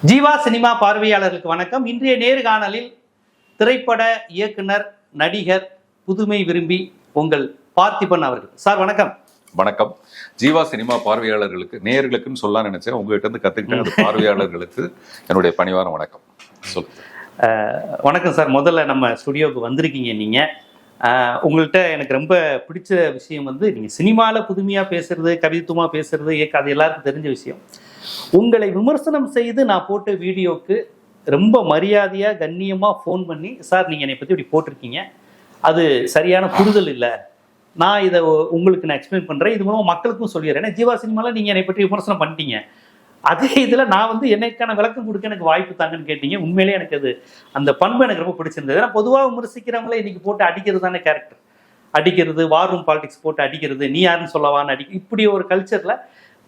Jeeva cinema பார்வையாளர்களுக்கு வணக்கம். இன்றைய நேர்காணலில் திரைப்பட இயக்குனர், நடிகர், புதுமை விரும்பி உங்கள் பார்த்திபன் அவர்கள். சார் வணக்கம். வணக்கம். ஜீவா சினிமா பார்வையாளர்களுக்கு, நேயர்களுக்குன்னு சொல்ல நினைச்சேன், உங்ககிட்ட இருந்து கத்துக்கிட்ட பார்வையாளர்களுக்கு என்னுடைய பணிவான வணக்கம். வணக்கம் சார். முதல்ல நம்ம ஸ்டுடியோவுக்கு வந்திருக்கீங்க. நீங்க உங்கள்கிட்ட எனக்கு ரொம்ப பிடிச்ச விஷயம் வந்து நீங்கள் சினிமாவில் புதுமையாக பேசுறது, கவித்துவமாக பேசுறது, அது எல்லாருக்கும் தெரிஞ்ச விஷயம். உங்களை விமர்சனம் செய்து நான் போட்ட வீடியோவுக்கு ரொம்ப மரியாதையாக கண்ணியமாக ஃபோன் பண்ணி, சார் நீங்கள் என்னை பற்றி இப்படி போட்டிருக்கீங்க, அது சரியான புரிதல் இல்லை, நான் இதை உங்களுக்கு நான் எக்ஸ்பிளைன் பண்ணுறேன், இது மூலமாக மக்களுக்கும் சொல்லிடுறேன். ஏன்னா ஜீவா சினிமாவில் நீங்கள் என்னை பற்றி விமர்சனம் பண்ணிட்டீங்க, அதே இதில் நான் வந்து என்னைக்கான விளக்கம் கொடுக்க எனக்கு வாய்ப்பு தாங்கன்னு கேட்டீங்க. உண்மையிலே எனக்கு அது அந்த பண்பு எனக்கு ரொம்ப பிடிச்சிருந்தது. ஏன்னா பொதுவாக விமர்சிக்கிறவங்களே இன்னைக்கு போட்டு அடிக்கிறது தானே கேரக்டர், அடிக்கிறது, வார் ரூம் பாலிடிக்ஸ் போட்டு அடிக்கிறது, நீ யாருன்னு சொல்லவான்னு இப்படி ஒரு கல்ச்சரில்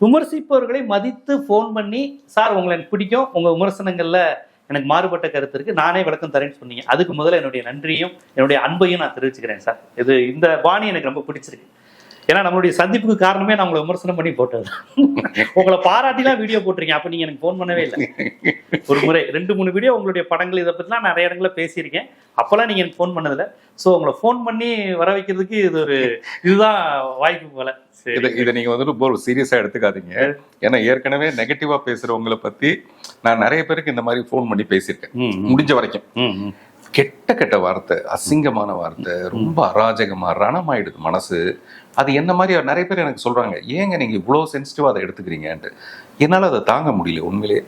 விமர்சிப்பவர்களை மதித்து ஃபோன் பண்ணி, சார் உங்களை எனக்கு பிடிக்கும், உங்கள் விமர்சனங்களில் எனக்கு மாறுபட்ட கருத்து இருக்குது, நானே விளக்கம் தரேன்னு சொன்னீங்க. அதுக்கு முதல்ல என்னுடைய நன்றியும் என்னுடைய அன்பையும் நான் தெரிவிச்சுக்கிறேன் சார். இந்த பாணி எனக்கு ரொம்ப பிடிச்சிருக்கு. ஏன்னா நம்மளுடைய சந்திப்புக்கு காரணமே நான் உங்களை விமர்சனம் பண்ணி போட்டது. உங்களை பாராட்டிலாம் வீடியோ போட்டிருக்கேன். அப்போ நீங்கள் எனக்கு ஃபோன் பண்ணவே இல்லை. ஒரு முறை 2-3 வீடியோ உங்களுடைய படங்கள் இதை பற்றிலாம் நிறைய இடங்களில் பேசியிருக்கேன். அப்போல்லாம் நீங்கள் எனக்கு ஃபோன் பண்ணதில்லை. ஸோ உங்களை ஃபோன் பண்ணி வர வைக்கிறதுக்கு இதுதான் வாய்ப்பு போல. இதை நீங்கள் வந்துட்டு ஒரு சீரியஸாக எடுத்துக்காதீங்க. ஏன்னா ஏற்கனவே நெகட்டிவாக பேசுகிறவங்களை பற்றி நான் நிறைய பேருக்கு இந்த மாதிரி ஃபோன் பண்ணி பேசியிருக்கேன். முடிஞ்ச வரைக்கும் கெட்ட கெட்ட வார்த்தை, அசிங்கமான வார்த்தை, ரொம்ப அராஜகமா ரணமாயிடுது மனசு. அது என்ன மாதிரி நிறைய பேர் எனக்கு சொல்றாங்க, ஏங்க நீங்க இவ்வளோ சென்சிட்டிவா அதை எடுத்துக்கிறீங்கன்ட்டு. என்னால் அதை தாங்க முடியல உண்மையிலே.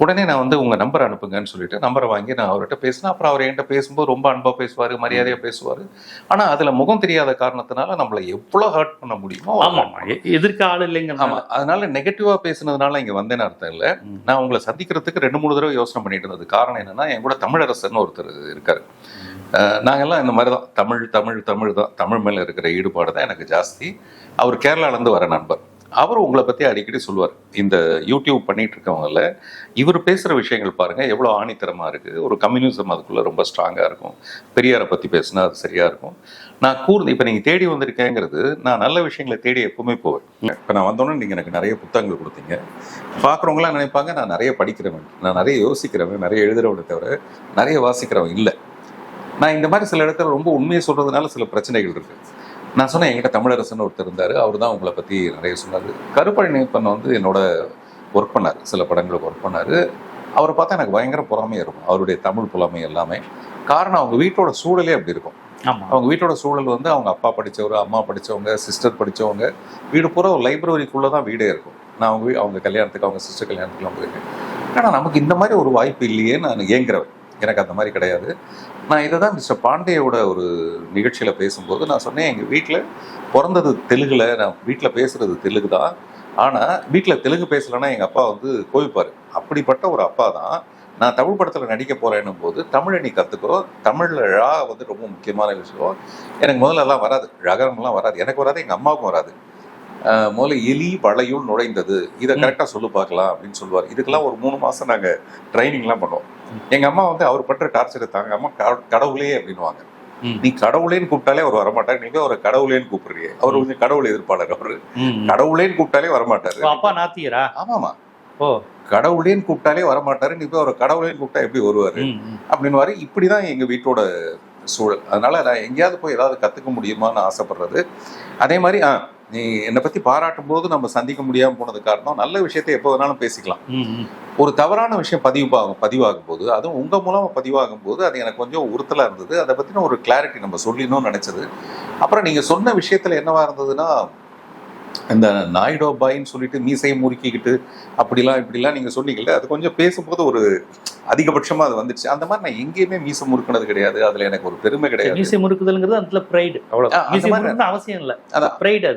உடனே நான் வந்து உங்க நம்பரை அனுப்புங்கன்னு சொல்லிட்டு நம்பரை வாங்கி நான் அவர்கிட்ட பேசினேன். அப்புறம் அவர் என்கிட்ட பேசும்போது ரொம்ப அன்பா பேசுவார், மரியாதையா பேசுவார். ஆனா அதுல முகம் தெரியாத காரணத்தினால நம்மளை எவ்வளோ ஹர்ட் பண்ண முடியுமோ. எதிர்க்க ஆள் இல்லைங்க. ஆமா, அதனால நெகட்டிவா பேசுனதுனால இங்க வந்தேன்னு அர்த்தம் இல்லை. நான் உங்களை சந்திக்கிறதுக்கு 2-3 தடவை யோசனை பண்ணிட்டு இருந்தது. காரணம் என்னன்னா, என் கூட தமிழரசன் ஒருத்தர் இருக்காரு. நாங்கெல்லாம் இந்த மாதிரி தான், தமிழ் தான், தமிழ் மேல இருக்கிற ஈடுபாடு தான் எனக்கு ஜாஸ்தி. அவர் கேரளாலேருந்து வர நண்பர். அவர் உங்களை பற்றி அடிக்கடி சொல்லுவார். இந்த யூடியூப் பண்ணிட்டு இருக்கவங்கள இவர் பேசுகிற விஷயங்கள் பாருங்க எவ்வளோ ஆணித்தரமாக இருக்குது. ஒரு கம்யூனிசம் அதுக்குள்ளே ரொம்ப ஸ்ட்ராங்காக இருக்கும். பெரியாரை பற்றி பேசுனா அது சரியாக இருக்கும். நான் இப்போ நீங்கள் தேடி வந்திருக்கேங்கிறது, நான் நல்ல விஷயங்களை தேடி எப்பவுமே போவேன். இப்போ நான் வந்தோன்னே நீங்கள் எனக்கு நிறைய புத்தகங்கள் கொடுத்தீங்க. பார்க்குறவங்களாம் நினைப்பாங்க நான் நிறைய படிக்கிறவன், நான் நிறைய யோசிக்கிறவன், நிறைய எழுதுறவனை தவிர நிறைய வாசிக்கிறவன் இல்லை. நான் இந்த மாதிரி சில இடத்துல ரொம்ப உண்மையை சொல்கிறதுனால சில பிரச்சனைகள் இருக்குது. நான் சொன்னேன், என்கிட்ட தமிழரசன் ஒருத்தர் இருந்தார், அவர் தான் உங்களை பற்றி நிறைய சொன்னார். கருப்பழனியப்பன் வந்து என்னோட ஒர்க் பண்ணார், சில படங்களுக்கு ஒர்க் பண்ணார். அவரை பார்த்தா எனக்கு பயங்கர புறாமையாக இருக்கும், அவருடைய தமிழ் புலமை எல்லாமே. காரணம் அவங்க வீட்டோட சூழலே அப்படி இருக்கும். அவங்க வீட்டோட சூழல் வந்து அவங்க அப்பா படித்தவர், அம்மா படித்தவங்க, சிஸ்டர் படித்தவங்க, வீடு பூரா ஒரு லைப்ரரிக்குள்ளே தான் வீடே இருக்கும். நான் அவங்க கல்யாணத்துக்கு, அவங்க சிஸ்டர் கல்யாணத்துக்குலாம் போயிருக்கேன். ஆனால் நமக்கு இந்த மாதிரி ஒரு வாய்ப்பு இல்லையே நான் ஏங்குறவன். எனக்கு அந்த மாதிரி கிடையாது. நான் இதை தான் மிஸ்டர் பாண்டேயோட ஒரு நிகழ்ச்சியில் பேசும்போது நான் சொன்னேன், எங்கள் வீட்டில் பிறந்தது தெலுங்கில், நான் வீட்டில் பேசுகிறது தெலுங்கு தான். ஆனால் வீட்டில் தெலுங்கு பேசலைன்னா எங்கள் அப்பா வந்து கோவிப்பார். அப்படிப்பட்ட ஒரு அப்பா தான். நான் தமிழ் படத்தில் நடிக்க போகிறேன்னும் போது, தமிழை நீ கற்றுக்கோ, தமிழில் ழா வந்து ரொம்ப முக்கியமான விஷயம். எனக்கு முதல்ல எல்லாம் வராது, ழகரம்லாம் வராது, எனக்கு வராது, எங்கள் அம்மாவுக்கும் வராது. முதல்ல எலி வளையுள் நுழைந்தது, இதை கரெக்டாக சொல்லு பார்க்கலாம் அப்படின்னு சொல்லுவார். இதுக்கெல்லாம் ஒரு 3 மாதம் நாங்கள் ட்ரைனிங்லாம் பண்ணுவோம். எங்கள் அம்மா வந்து அவர் பண்ற டார்ச்சர் தாங்க, அம்மா கடவுளே அப்படின்வாங்க. நீ கடவுளேன்னு கூப்பிட்டாலே அவர் வரமாட்டார், நீங்க ஒரு கடவுளேன்னு கூப்பிடுறீங்க. அவர் கொஞ்சம் கடவுள் எதிர்ப்பாளர். அவரு கடவுளேன்னு கூப்பிட்டாலே வரமாட்டாரு. அப்பா நாத்தியரா? ஆமாமா, கடவுளேன்னு கூப்பிட்டாலே வரமாட்டாரு, நீ போய் அவர் கடவுளேன்னு கூப்பிட்டா எப்படி வருவாரு அப்படின்னு. இப்படிதான் எங்க வீட்டோட சூழல். அதனால நான் எங்கேயாவது போய் ஏதாவது கத்துக்க முடியுமான்னு ஆசைப்படுறது. அதே மாதிரி நீ என்னை பத்தி பாராட்டும் போது நம்ம சந்திக்க முடியாம போனது காரணம், நல்ல விஷயத்தை எப்போ வேணாலும் பேசிக்கலாம். ஒரு தவறான விஷயம் பதிவாகும் போது, அதுவும் உங்க மூலமா பதிவாகும் போது அது எனக்கு கொஞ்சம் உறுத்தலா இருந்தது. அதை பத்தின ஒரு கிளாரிட்டி நம்ம சொல்லணும்னு நினைச்சது. அப்புறம் நீங்க சொன்ன விஷயத்துல என்னவா இருந்ததுன்னா, இந்த நாயுடோ பாயின்னு சொல்லிட்டு மீசையை முறுக்கிக்கிட்டு இப்படிலாம் நீங்க சொன்னீங்கல்ல, அது கொஞ்சம் பேசும்போது ஒரு அதிகபட்சமா அது வந்துச்சு. அந்த மாதிரி நான் எங்கேயுமே மீசை முறுக்கினது கிடையாது. அதுல எனக்கு ஒரு பெருமை கிடையாது. மீசை முறுக்குதல்ங்கிறது அதுல பிரைடு, அவ்வளவு அவசியம் இல்லை. அதான் பிரைடு.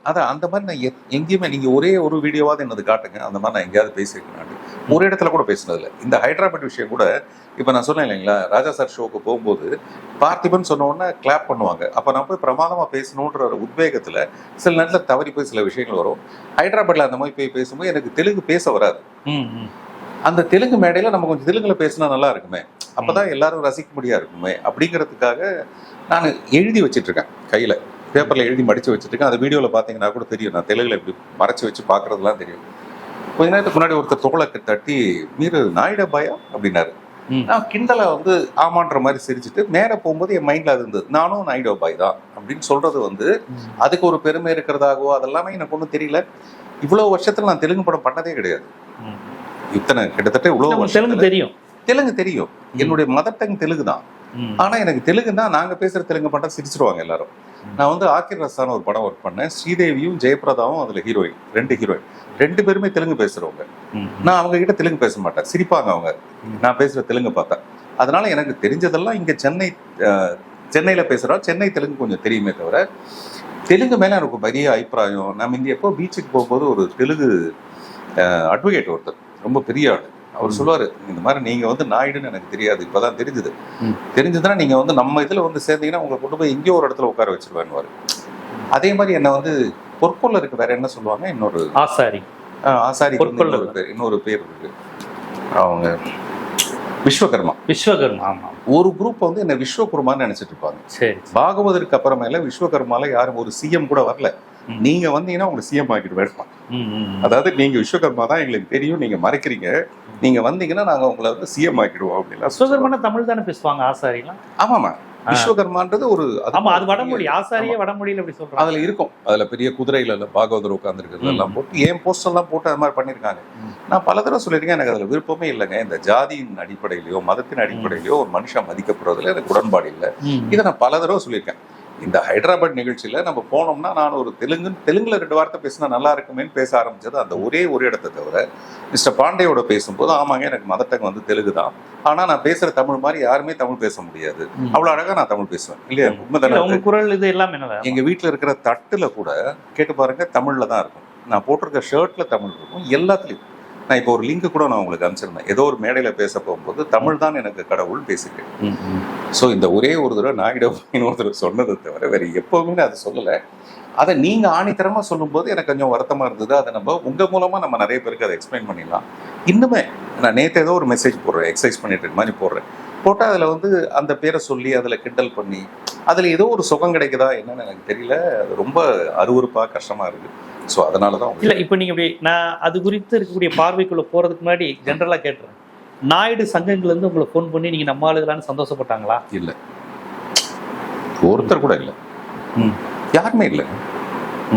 அது அந்த மாதிரி நான் எங்கேயுமே, நீங்க ஒரே ஒரு வீடியோவாவது என்னது காட்டுங்க, அந்த மாதிரி நான் எங்கேயாவது பேசியிருக்கேன். ஒரு இடத்துல கூட பேசினதில்லை. இந்த ஹைதராபாத் விஷயம் கூட இப்போ நான் சொன்னேன் இல்லைங்களா, ராஜா சார் ஷோக்கு போகும்போது பார்த்திபன் சொன்ன உடனே கிளாப் பண்ணுவாங்க. அப்போ நான் போய் பிரமாதமாக பேசணுன்ற ஒரு உத்வேகத்தில் சில நேரத்தில் தவறி போய் சில விஷயங்கள் வரும். ஹைதராபாத்தில் அந்த மாதிரி போய் பேசும்போது எனக்கு தெலுங்கு பேச வராது. அந்த தெலுங்கு மேடையில் நம்ம கொஞ்சம் தெலுங்குல பேசினா நல்லா இருக்குமே, அப்போதான் எல்லாரும் ரசிக்க முடியா இருக்குமே அப்படிங்கிறதுக்காக நான் எழுதி வச்சுட்டு இருக்கேன். கையில் பேப்பரில் எழுதி மடித்து வச்சுட்டு இருக்கேன். அந்த வீடியோவில் பார்த்தீங்கன்னா கூட தெரியும், நான் தெலுங்குல இப்படி மறைச்சி வச்சு பார்க்குறதுலாம் தெரியும். கொஞ்ச நேரத்துக்கு முன்னாடி ஒருத்தர் தோளை தட்டி மீறு நாயுடபாயா அப்படின்னாரு. நான் கிண்டலை வந்து ஆமான்ற மாதிரி சிரிச்சுட்டு மேலே போகும்போது என் மைண்ட்ல அது இருந்தது, நானும் நாயுடபாய் தான் அப்படின்னு சொல்றது வந்து அதுக்கு ஒரு பெருமை இருக்கிறதாகவோ அதெல்லாமே எனக்கு ஒன்றும் தெரியல. இவ்வளவு வருஷத்துல நான் தெலுங்கு படம் பண்ணதே கிடையாது. இத்தனை கிட்டத்தட்ட இவ்வளவு தெலுங்கு தெரியும். என்னுடைய மதர் டங் தெலுங்கு தான். ஆனா எனக்கு தெலுங்குன்னா நாங்க பேசுற தெலுங்கு பண்ணா சிரிச்சிருவாங்க எல்லாரும். நான் வந்து ஆக்கிர் ரசான ஒரு படம் ஒர்க் பண்ணேன். ஸ்ரீதேவியும் ஜெயபிரதாவும் அதுல ஹீரோயின், 2 ஹீரோயின், 2 பேருமே தெலுங்கு பேசுறவங்க. நான் அவங்க கிட்ட தெலுங்கு பேச மாட்டேன், சிரிப்பாங்க அவங்க நான் பேசுற தெலுங்கு பார்த்தா. அதனால எனக்கு தெரிஞ்சதெல்லாம் இங்க சென்னையில பேசுறோம். சென்னை தெலுங்கு கொஞ்சம் தெரியுமே தவிர தெலுங்கு மேல எனக்கு பெரிய அபிப்பிராயம். நம்ம இந்த எப்போ பீச்சுக்கு போகும்போது ஒரு தெலுங்கு அட்வொகேட் ஒருத்தர், ரொம்ப பெரிய ஆள், அவர் சொல்லுவாரு, இந்த மாதிரி நீங்க வந்து நாயுடுன்னு எனக்கு தெரியாது, இப்பதான் தெரிஞ்சதுன்னா நீங்க வந்து நம்ம இதுல வந்து சேர்ந்தீங்கன்னா உங்களை கொண்டு போய் எங்கேயோ ஒரு இடத்துல உட்கார வச்சிருவாரு. அதே மாதிரி என்ன வந்து பொற்கொள்ள இருக்கு, வேற என்ன சொல்லுவாங்க, இன்னொரு ஆசாரி இன்னொரு பேர் இருக்கு, அவங்க விஸ்வகர்மா. ஆமா, ஒரு குரூப் வந்து என்ன விஸ்வகுர்மான்னு நினைச்சிட்டு இருப்பாங்க. பாகவதற்கு அப்புறமேல விஸ்வகர்மால யாரும் ஒரு சிஎம் கூட வரல. நீங்க வந்தீங்கன்னா உங்களுக்கு சிஎம் ஆக்கிட்டு வேணுமா, அதாவது நீங்க விஸ்வகர்மா தான் எங்களுக்கு தெரியும், நீங்க மறைக்கிறீங்க, நீங்க வந்தீங்கன்னா நாங்க உங்களை வந்து சிஎம் ஆக்கிடுவோம் அப்படின்னா. விஸ்வகர்மா தமிழ் தானே பேசுவாங்க ஆசாரிலாம்? ஆமாமா, விஸ்வகர்மான்றது ஒரு அது வடமொழி, ஆசாரியே வடமொழியில அப்படி சொல்றாங்க. அதுல இருக்கும், அதுல பெரிய குதிரையில பாகவதர் உட்கார்ந்துருக்கிறது எல்லாம் போட்டு ஏன் போஸ்டர் எல்லாம் போட்டு அது மாதிரி பண்ணிருக்காங்க. நான் பல தடவை சொல்லியிருக்கேன், எனக்கு அதுல விருப்பமே இல்லைங்க. இந்த ஜாதியின் அடிப்படையிலயோ மதத்தின் அடிப்படையிலயோ ஒரு மனுஷன் மதிக்கப்படுறதுல எனக்கு உடன்பாடு இல்லை. இதை நான் பல தடவை சொல்லியிருக்கேன். இந்த ஹைதராபாத் நிகழ்ச்சியில நம்ம போனோம்னா நான் ஒரு தெலுங்குல 2 வார்த்தை பேசினா நல்லா இருக்குமேன்னு பேச ஆரம்பிச்சது அந்த ஒரே ஒரு இடத்தை தவிர. மிஸ்டர் பாண்டேயோட பேசும்போது ஆமாங்க எனக்கு மதர் டங் வந்து தெலுங்கு தான், ஆனா நான் பேசுற தமிழ் மாதிரி யாருமே தமிழ் பேச முடியாது, அவ்வளவு அழகா நான் தமிழ் பேசுவேன் இல்லையா, உண்மைதானே. குரல் இது எல்லாம் எங்க வீட்டுல இருக்கிற தட்டுல கூட கேட்டு பாருங்க தமிழ்ல தான் இருக்கும். நான் போட்டிருக்க ஷர்ட்ல தமிழ் இருக்கும், எல்லாத்துலயும். நான் இப்போ ஒரு லிங்க் கூட நான் உங்களுக்கு அனுப்பிச்சிருந்தேன், ஏதோ ஒரு மேடையில பேச போகும்போது தமிழ் தான் எனக்கு கடவுள் பேசிக்கிறேன். ஸோ இந்த ஒரே ஒரு தடவை நாயுடபாயின்னு ஒருத்தர் சொன்னதை தவிர வேற எப்பவுமே நான் அதை சொல்லலை. அதை நீங்க ஆணித்தரமா சொல்லும்போது எனக்கு கொஞ்சம் வருத்தமா இருந்தது. அதை நம்ம உங்க மூலமா நம்ம நிறைய பேருக்கு அதை எக்ஸ்பிளைன் பண்ணிடலாம். இன்னுமே நான் நேற்று ஏதோ ஒரு மெசேஜ் போடுறேன், எக்ஸசைஸ் பண்ணிட்டு மாதிரி போட்டால் அதில் வந்து அந்த பேரை சொல்லி அதில் கிண்டல் பண்ணி அதில் ஏதோ ஒரு சுகம் கிடைக்குதா என்னன்னு எனக்கு தெரியல. அது ரொம்ப அருவருப்பாக கஷ்டமாக இருக்குது. ஸோ அதனால தான் இல்லை, இப்போ நீங்கள் இப்படி நான் அது குறித்து இருக்கக்கூடிய பார்வைக்குள்ளே போகிறதுக்கு முன்னாடி ஜென்ரலாக கேட்டுறேன், நாயுடு சங்கங்கள்லேருந்து உங்களை ஃபோன் பண்ணி நீங்கள் நம்ம ஆளுகளான்னு சந்தோஷப்பட்டாங்களா? இல்லை, ஒருத்தர் கூட இல்லை, யாருமே இல்லை,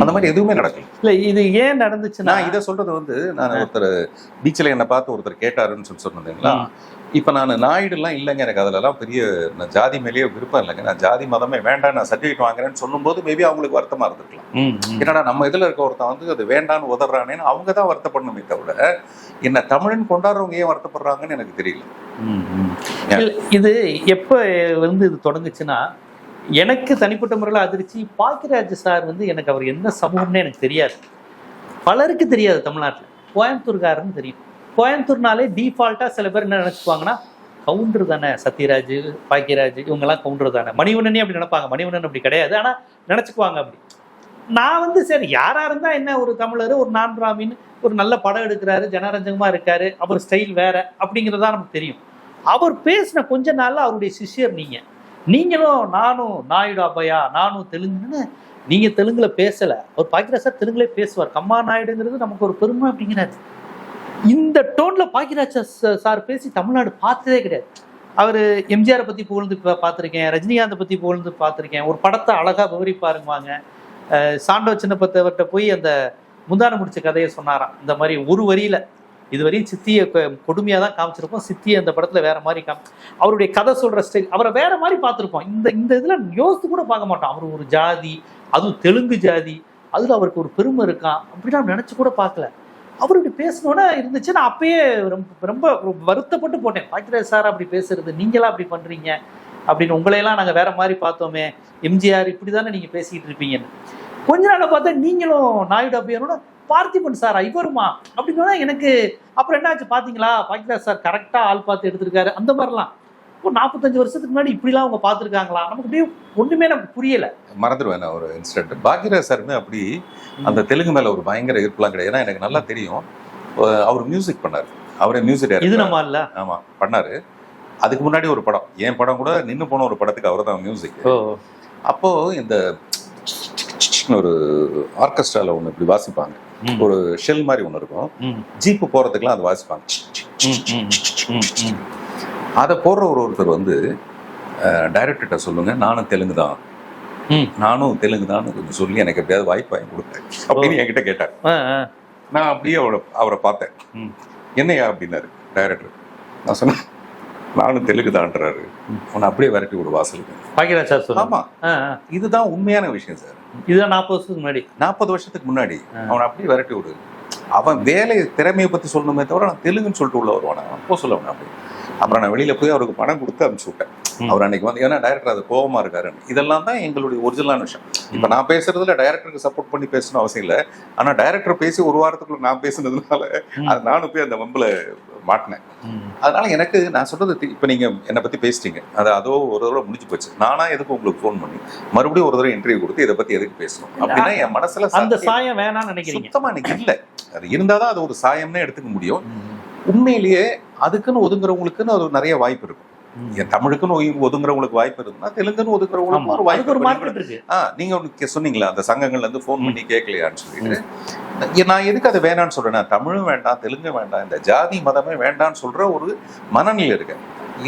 அந்த மாதிரி எதுவுமே நடக்கல. இல்லை, இது ஏன் நடந்துச்சுன்னா இதை சொல்றது வந்து நான் ஒருத்தர் பீச்சில் என்னை பார்த்து ஒருத்தர் கேட்டாருன்னு சொன்னீங்களா. இப்போ நான் நாயுடுலாம் இல்லைங்க, எனக்கு அதிலலாம் பெரிய நான் ஜாதி மேலேயே விருப்பம் இல்லைங்க, நான் ஜாதி மதமே வேண்டாம், நான் சர்டிஃபிகேட் வாங்குறேன்னு சொல்லும்போது மேபி அவங்களுக்கு வருத்தமாக இருந்திருக்கலாம். என்னடா நம்ம இதில் இருக்க ஒருத்தன் வந்து அது வேண்டான்னு உதறானேன்னு அவங்க தான் வருத்தப்படணுமே தவிர என்ன தமிழன் கொண்டாடுறவங்க ஏன் வருத்தப்படுறாங்கன்னு எனக்கு தெரியல. இது எப்போ வந்து இது தொடங்குச்சுன்னா, எனக்கு தனிப்பட்ட முறையில் அதிர்ச்சி, பாக்கியராஜ் சார் வந்து எனக்கு அவர் என்ன சமூகம்னு எனக்கு தெரியாது, பலருக்கு தெரியாது. தமிழ்நாட்டில் கோயம்புத்தூர்காரன்னு தெரியும். கோயம்புத்தூர்னாலே டிஃபால்ட்டாக சில பேர் என்ன நினச்சிக்குவாங்கன்னா, கவுண்டர் தானே சத்யராஜ், பாக்கியராஜ் இவங்கெல்லாம் கவுண்டர் தானே, மணிவண்ணனே அப்படி நினைப்பாங்க. மணிவண்ணன் அப்படி கிடையாது, ஆனால் நினச்சிக்குவாங்க அப்படி. நான் வந்து சரி யாராக இருந்தால் என்ன, ஒரு தமிழர், ஒரு நான்காமின்னு ஒரு நல்ல படம் எடுக்கிறாரு, ஜனரஞ்சகமாக இருக்காரு, அவர் ஸ்டைல் வேற அப்படிங்கிறதா நமக்கு தெரியும். அவர் பேசின கொஞ்ச நாளில் அவருடைய சிஷ்யர் நீங்களும் நானும் நாயுடாபையா, நானும் தெலுங்குன்னு. நீங்கள் தெலுங்குல பேசலை, அவர் பாக்கியராஜ் சார் தெலுங்குலே பேசுவார். கம்மா நாயுடுங்கிறது நமக்கு ஒரு பெருமை அப்படிங்கிறாரு. இந்த டோன்ல பாக்கியராஜ் சார் பேசி தமிழ்நாடு பார்த்ததே கிடையாது. அவர் எம்ஜிஆரை பற்றி புகழ்ந்து பார்த்துருக்கேன், ரஜினிகாந்தை பற்றி புகழ்ந்து பார்த்துருக்கேன், ஒரு படத்தை அழகாக விவரிப்பாருவாங்க. சாண்டோ சின்னப்பத்தவர்கிட்ட போய் அந்த முந்தான முடிச்ச கதையை சொன்னாராம். இந்த மாதிரி ஒரு வரியில் இதுவரையும் சித்தியை கொடுமையாக தான் காமிச்சிருப்போம், சித்தியை அந்த படத்தில் வேற மாதிரி அவருடைய கதை சொல்கிற ஸ்டைல் அவரை வேற மாதிரி பார்த்துருப்போம். இந்த இதில் யோசித்து கூட பார்க்க மாட்டோம். அவர் ஒரு ஜாதி, அதுவும் தெலுங்கு ஜாதி, அதில் அவருக்கு ஒரு பெருமை இருக்கான் அப்படின்னு நான் நினச்சி கூட பார்க்கல. அவருடைய பேசணுன்னா இருந்துச்சு. நான் அப்பயே ரொம்ப வருத்தப்பட்டு போட்டேன், பாக்கியராஜ் சார் அப்படி பேசுறது, நீங்களா அப்படி பண்ணுறீங்க அப்படின்னு, உங்களையெல்லாம் நாங்கள் வேற மாதிரி பார்த்தோமே, எம்ஜிஆர் இப்படி தானே நீங்கள் பேசிக்கிட்டு இருப்பீங்கன்னு. கொஞ்ச நாள் பார்த்தா நீங்களும் நாயுடு அப்படியோட பார்த்திபன் சாரா இவருமா அப்படின்னா எனக்கு அப்புறம் என்ன ஆச்சு பார்த்தீங்களா, பாக்கியராஜ் சார் கரெக்டாக ஆள் பார்த்து எடுத்திருக்காரு அந்த மாதிரிலாம். இப்போ 45 வருஷத்துக்கு முன்னாடி இப்படிலாம் அவங்க பார்த்துருக்காங்களா, நமக்கு அப்படியே ஒன்றுமே நமக்கு புரியலை. மறந்துடுவேன் நான் ஒரு இன்சிடென்ட். பாக்கியராஜ் சாருமே அப்படி அந்த தெலுங்கு மேலே ஒரு பயங்கர ஈர்ப்புலாம் கிடையாது. ஏன்னா எனக்கு நல்லா தெரியும், அவர் மியூசிக் பண்ணார், அவரே மியூசிக் இது நம்ம இல்லை. ஆமாம் பண்ணார். அதுக்கு முன்னாடி ஒரு படம், என் படம் கூட நின்று போன ஒரு படத்துக்கு அவர் தான் மியூசிக். அப்போது இந்த ஒரு ஆர்கெஸ்ட்ராவில் ஒன்று இப்படி வாசிப்பாங்க, ஒரு ஷெல் மாதிரி ஒன்று இருக்கும். ஜீப்பு போறதுக்குலாம் அது வாசிப்பாங்க. அதை போடுற ஒருத்தர் வந்து டைரக்டர்கிட்ட சொல்லுங்க, நானும் தெலுங்கு தான், நானும் தெலுங்கு தான் கொஞ்சம் சொல்லி எனக்கு எப்படியாவது வாய்ப்பு வாங்கி கொடுப்பேன் அப்படின்னு என்கிட்ட கேட்டார். நான் அப்படியே அவரை பார்த்தேன். என்னையா அப்படின்னாரு டைரக்டர். நான் சொன்னேன், நானும் தெலுங்கு தான்றாரு. அவனை அப்படியே விரட்டி விடு வாசலுக்கு. பாக்கியராஜ் சார். ஆமா, இதுதான் உண்மையான விஷயம் சார். இதுதான் 40 வருஷத்துக்கு முன்னாடி, 40 வருஷத்துக்கு முன்னாடி அவனை அப்படியே விரட்டி விடு. அவன் வேலை திறமையை பத்தி சொல்லணுமே தவிர நான் தெலுங்குன்னு சொல்லிட்டு உள்ள வருவானா அப்போ சொல்லுவேன். அப்படி அப்புறம் நான் வெளியில போய் அவருக்கு பணம் கொடுத்து அனுப்பிச்சு விட்டேன். அவர் அன்னைக்கு வந்து, ஏன்னா டைரக்டர் அது கோபமா இருக்காருன்னு. இதெல்லாம் தான் எங்களுடைய ஒரிஜினலான விஷயம். இப்ப நான் பேசுறதுல டைரக்டருக்கு சப்போர்ட் பண்ணி பேசணும் அவசியம் இல்லை. ஆனா டைரக்டர் பேசி ஒரு வாரத்துக்குள்ள நான் பேசுனதுனால அது நானும் போய் அந்த வம்புல மாட்டினேன். அதனால எனக்கு நான் சொல்றது, இப்ப நீங்க என்னை பத்தி பேசிட்டீங்க, அது அதோ ஒரு தடவை முடிஞ்சு போச்சு. நானா எதுக்கு உங்களுக்கு போன் பண்ணி மறுபடியும் ஒரு தடவை இன்டர்வியூ கொடுத்து இதை பத்தி எதுக்கு பேசணும் அப்படின்னா என் மனசுல அந்த சாயம் வேணாம்னு நினைக்கிறீங்க? சுத்தமா எனக்கு இல்ல. அது இருந்தாதான் அது ஒரு சாயம்னே எடுத்துக்க முடியும். உண்மையிலேயே அதுக்குன்னு ஒதுங்குறவங்களுக்குன்னு அது நிறைய வாய்ப்பு இருக்கும். என் தமிழுக்குன்னு ஒதுங்குறவங்களுக்கு வாய்ப்பு இருக்குன்னா தெலுங்குன்னு ஒதுங்குறவங்களுக்கு ஒரு வாய்ப்பு இருக்கு. நீங்க சொன்னீங்களா அந்த சங்கங்கள்ல இருந்து போன் பண்ணி கேட்கலையான்னு சொல்லிட்டு, நான் எதுக்கு அதை வேணான்னு சொல்றேன். தமிழும் வேண்டாம், தெலுங்கு வேண்டாம், இந்த ஜாதி மதமே வேண்டான்னு சொல்ற ஒரு மனநிலை இருக்கேன்.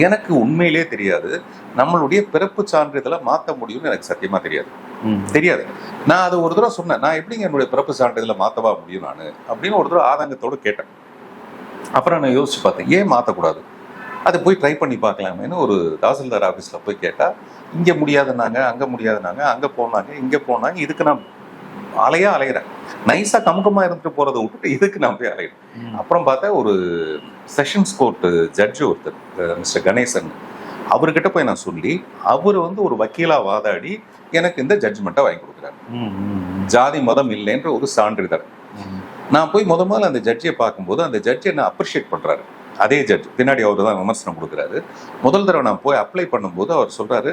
எனக்கு உண்மையிலே தெரியாது நம்மளுடைய பிறப்பு சான்றிதழை மாற்ற முடியும்னு எனக்கு சத்தியமா தெரியாது. நான் அது ஒரு தடவை சொன்னேன், நான் எப்படிங்க என்னுடைய பிறப்பு சான்றிதழை மாற்றவா முடியும் நான் அப்படின்னு ஒரு தடவை ஆதங்கத்தோடு கேட்டேன். அப்புறம் நான் யோசிச்சு பார்த்தேன், ஏன் மாற்றக்கூடாது, அதை போய் ட்ரை பண்ணி பார்க்கலாமேன்னு ஒரு தாசில்தார் ஆஃபீஸில் போய் கேட்டால், இங்கே முடியாதுன்னாங்க, அங்கே முடியாதுன்னாங்க, அங்கே போனாங்க, இங்கே போனாங்க. இதுக்கு நான் அலையிறேன். நைஸாக கமுக்கமாக இருந்துட்டு போகிறத விட்டுட்டு இதுக்கு நான் போய் அலையிறேன். அப்புறம் பார்த்தா ஒரு செஷன்ஸ் கோர்ட்டு ஜட்ஜு ஒருத்தர், மிஸ்டர் கணேசன், அவர்கிட்ட போய் நான் சொல்லி அவர் வந்து ஒரு வக்கீலாக வாதாடி எனக்கு இந்த ஜட்ஜ்மெண்ட்டை வாங்கி கொடுக்குறாரு. ஜாதி மதம் இல்லைன்ற ஒரு சான்றிதழ். நான் போய் முதல்ல அந்த ஜட்ஜியை பார்க்கும்போது அந்த ஜட்ஜி என்ன அப்ரிஷியேட் பண்ணுறாரு. அதே ஜட்ஜ் பின்னாடி அவர் தான் விமர்சனம் கொடுக்குறாரு. முதல் தடவை நான் போய் அப்ளை பண்ணும்போது அவர் சொல்கிறாரு,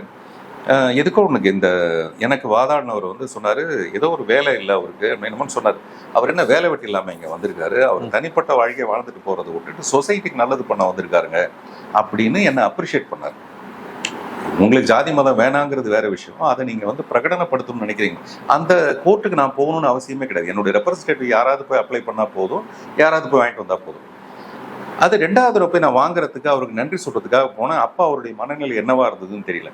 எதுக்கோ உனக்கு இந்த எனக்கு வாதாடினவர் வந்து சொன்னார், ஏதோ ஒரு வேலை இல்லை அவருக்கு என்னமோன்னு சொன்னார். அவர் என்ன வேலை வெட்டி இல்லாமல் இங்கே வந்திருக்காரு, அவர் தனிப்பட்ட வாழ்க்கையை வாழ்ந்துட்டு போகிறத விட்டுட்டு சொசைட்டிக்கு நல்லது பண்ண வந்திருக்காருங்க அப்படின்னு என்னை அப்ரிஷியேட் பண்ணார். உங்களுக்கு ஜாதி மதம் வேணாங்கிறது வேற விஷயம், அதை நீங்க வந்து பிரகடனப்படுத்தணும்னு நினைக்கிறீங்க. அந்த கோர்ட்டுக்கு நான் போகணும்னு அவசியமே கிடையாது. என்னுடைய ரெப்ரஸன்டேட்டிவ் யாராவது போய் அப்ளை பண்ணா போதும், யாராவது போய் வாங்கிட்டு வந்தா போதும். அது 2வது தடவை போய் நான் வாங்குறதுக்கு அவருக்கு நன்றி சொல்றதுக்காக போனேன். அப்பா அவருடைய மனநிலை என்னவா இருந்ததுன்னு தெரியல.